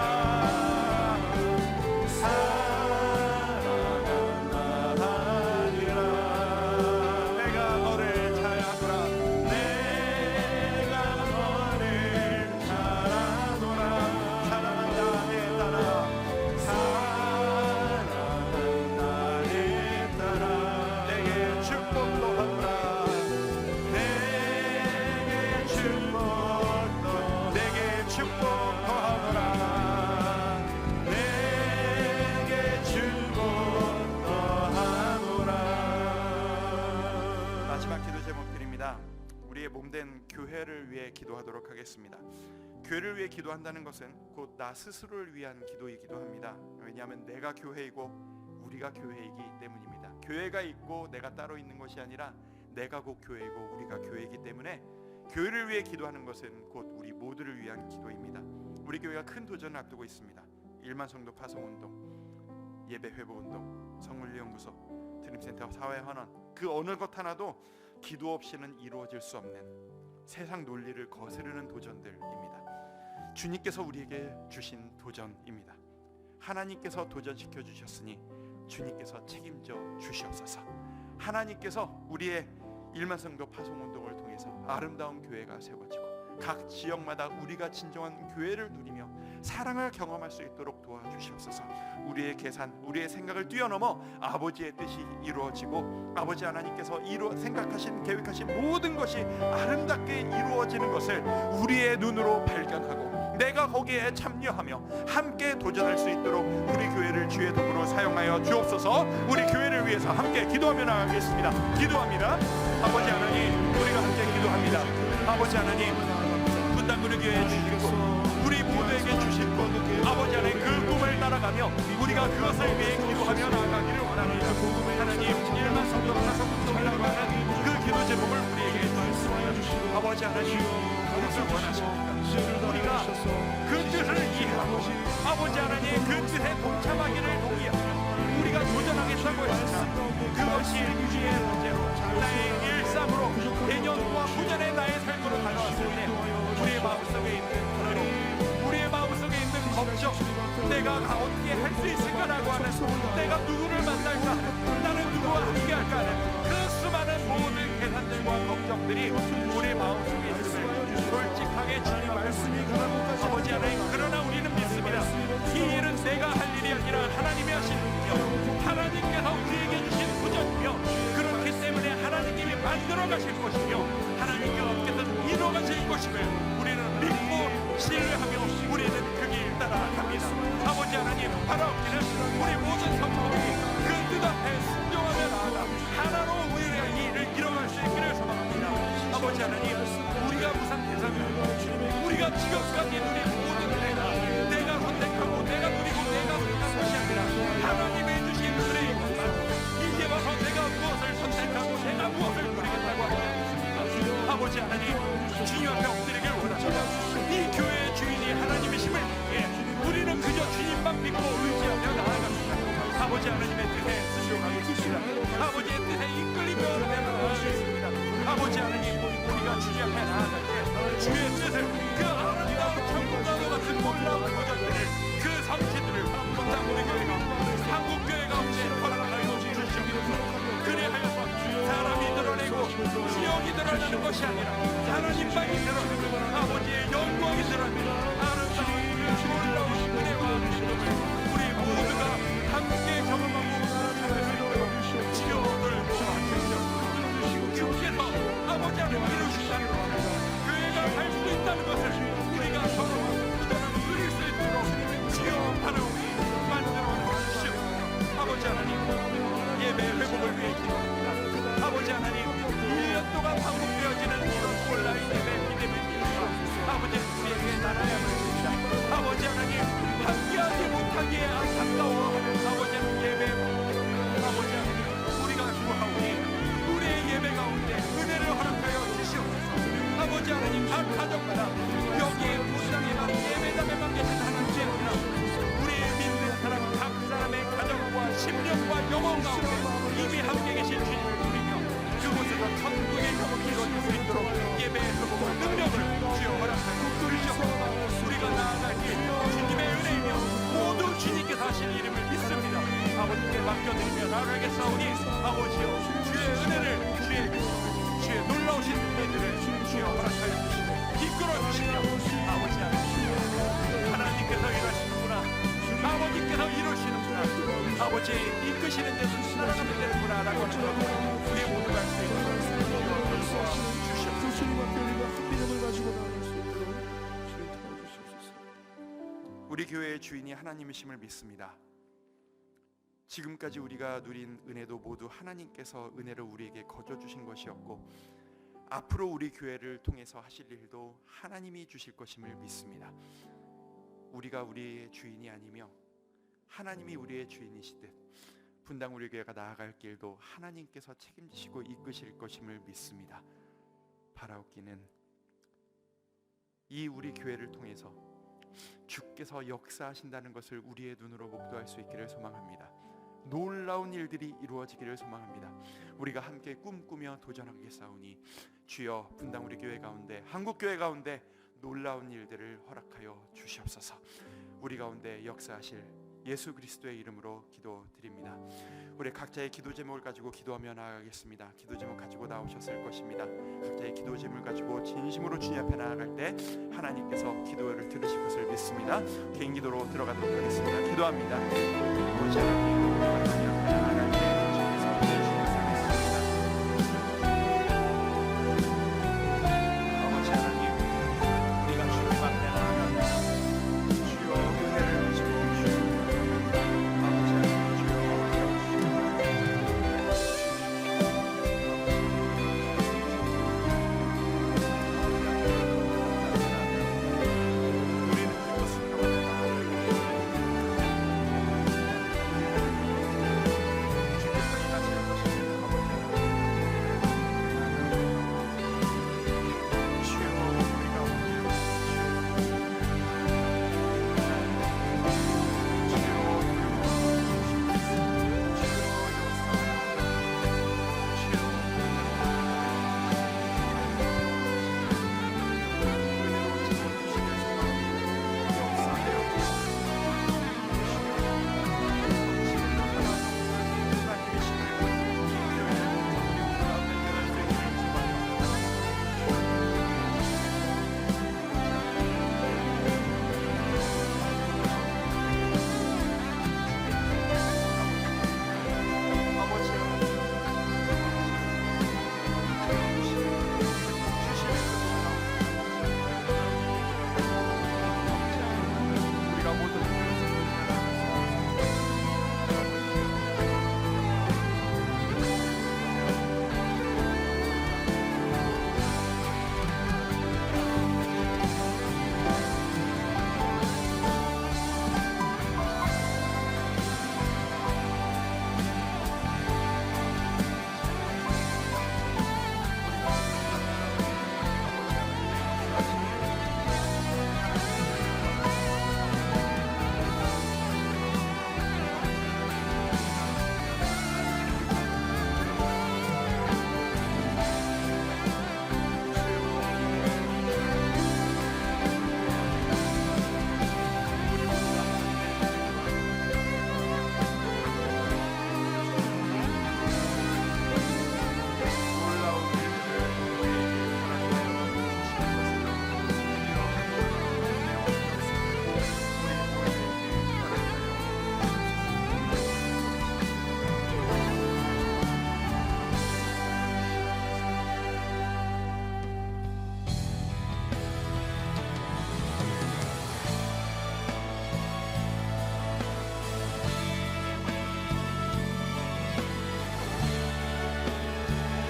우리의 몸된 교회를 위해 기도하도록 하겠습니다. 교회를 위해 기도한다는 것은 곧 나 스스로를 위한 기도이기도 합니다. 왜냐하면 내가 교회이고 우리가 교회이기 때문입니다. 교회가 있고 내가 따로 있는 것이 아니라 내가 곧 교회이고 우리가 교회이기 때문에 교회를 위해 기도하는 것은 곧 우리 모두를 위한 기도입니다. 우리 교회가 큰 도전을 앞두고 있습니다. 1만 성도 파송운동, 예배 회복운동, 성물연구소, 드림센터 사회환원, 그 어느 것 하나도 기도 없이는 이루어질 수 없는 세상 논리를 거스르는 도전들입니다. 주님께서 우리에게 주신 도전입니다. 하나님께서 도전시켜 주셨으니 주님께서 책임져 주시옵소서. 하나님께서 우리의 1만 성도 파송운동을 통해서 아름다운 교회가 세워지고 각 지역마다 우리가 진정한 교회를 누리며 사랑을 경험할 수 있도록 도와주시옵소서. 우리의 계산, 우리의 생각을 뛰어넘어 아버지의 뜻이 이루어지고 아버지 하나님께서 생각하신, 계획하신 모든 것이 아름답게 이루어지는 것을 우리의 눈으로 발견하고 내가 거기에 참여하며 함께 도전할 수 있도록 우리 교회를 주의 도구로 사용하여 주옵소서. 우리 교회를 위해서 함께 기도하며 나가겠습니다. 기도합니다. 아버지 하나님, 우리가 함께 기도합니다. 아버지 하나님, 분당구리 교회에 주신 것, 우리 모두에게 주신 것, 아버지 하나님 그 꿈을 따라가며 우리가 그것을 위해 기도하며 나아가기를 원합니다. 하나님, 1만 성도 파송운동이라고 하는 그 기도 제목을 우리에게 주시옵소서. 아버지 하나님, 무엇을 원하십니까? 우리가 그 뜻을 이해하고 아버지 하나님 그 뜻에 동참하기를 동의하며 우리가 도전하겠다고 했으나 그것이 우리의 문제로 나의 일상으로 내년과 후년의 나의 삶으로 다가왔을 때 우리의 마음속에 있는 불안, 우리의 마음속에 있는 걱정, 내가 어떻게 할 수 있을까라고 하는, 내가 누구를 만날까, 나는 누구와 함께 할까 하는 그 수많은 모든 계산들과 걱정들이 우리의 마음속에 있음을 솔직하게 주님 말씀입니다. 아버지 하나님, 그러나 우리는 믿습니다. 이 일은 내가 할 일이 아니라 하나님이 하시는 일이요 하나님께서 우리에게 주신 도전이며 그렇기 때문에 하나님이 만들어 가실 것이며 하나님께서 어떻게든 이루어 가실 것임을 우리는 믿고 신뢰하며 우리는 그 길 따라갑니다. 아버지 하나님, 바라옵기는 우리 모든 성도들이 그 뜻 앞에 순종하며 나아가 하나로 우리의 이 일을 이뤄갈 수 있기를 소망합니다. 아버지 하나님, 우리가 무슨 대상을 우리가 지금까지 누린 모든 내가 선택하고 내가 누리고 내가 선택한 것이 아니라 하나님의 주신 은혜인 것만 이제 와서 내가 무엇을 선택하고 내가 무엇을 누리겠다고 하지 않습니까? 아버지 하나님, 주님 앞에 엎드리길 원합니다. 이 교회의 주인이 하나님이심을 우리는 그저 주님만 믿고 의지하며 나아갑니다. 아버지 하나님의 뜻에 순종하겠습니다. 아버지의 뜻에 이끌리며 나아가겠습니다. 아버지 하나님, 우리가 주님 앞에 나아갈 때 주의 뜻을, 그 아름다운 천국과도 같은 놀라운 도전들을, 그 성취들을 분당구리 교회가, 한국교회 가운데 허락하여 주시옵소서. 그리하여서 사람이 드러내고 지역이 드러나는 것이 아니라 하나님만이 드러내고 아버지의 영광이 드러내는 아름다운 그 놀라운 은혜와 믿음을 우리 모두가 함께 경험하고 살아갈 수 있도록 지어들고 주시옵소서. 주께서 아버지 하나님 이루신다는 것, 교회가 살 수 있다는 것을 우리가 경험하고 그들을 누릴 수 있도록 지어 바라오니 만들어 주시옵소서. 아버지 하나님, 예배 회복을 위해 기도합니다. 아버지 하나님, 1년 동안 한국 교회의 주인이 하나님이심을 믿습니다. 지금까지 우리가 누린 은혜도 모두 하나님께서 은혜를 우리에게 거저 주신 것이었고 앞으로 우리 교회를 통해서 하실 일도 하나님이 주실 것임을 믿습니다. 우리가 우리의 주인이 아니며 하나님이 우리의 주인이시듯 분당 우리 교회가 나아갈 길도 하나님께서 책임지시고 이끄실 것임을 믿습니다. 바라옵기는 이 우리 교회를 통해서 주께서 역사하신다는 것을 우리의 눈으로 목도할 수 있기를 소망합니다. 놀라운 일들이 이루어지기를 소망합니다. 우리가 함께 꿈꾸며 도전하겠사오니 주여 분당 우리 교회 가운데 한국 교회 가운데 놀라운 일들을 허락하여 주시옵소서. 우리 가운데 역사하실 예수 그리스도의 이름으로 기도드립니다. 우리 각자의 기도 제목을 가지고 기도하며 나아가겠습니다. 기도 제목 가지고 나오셨을 것입니다. 각자의 기도 제목을 가지고 진심으로 주님 앞에 나아갈 때 하나님께서 기도를 들으실 것을 믿습니다. 개인 기도로 들어가도록 하겠습니다. 기도합니다. 아버지 하나님, 하나님 앞에 나아갈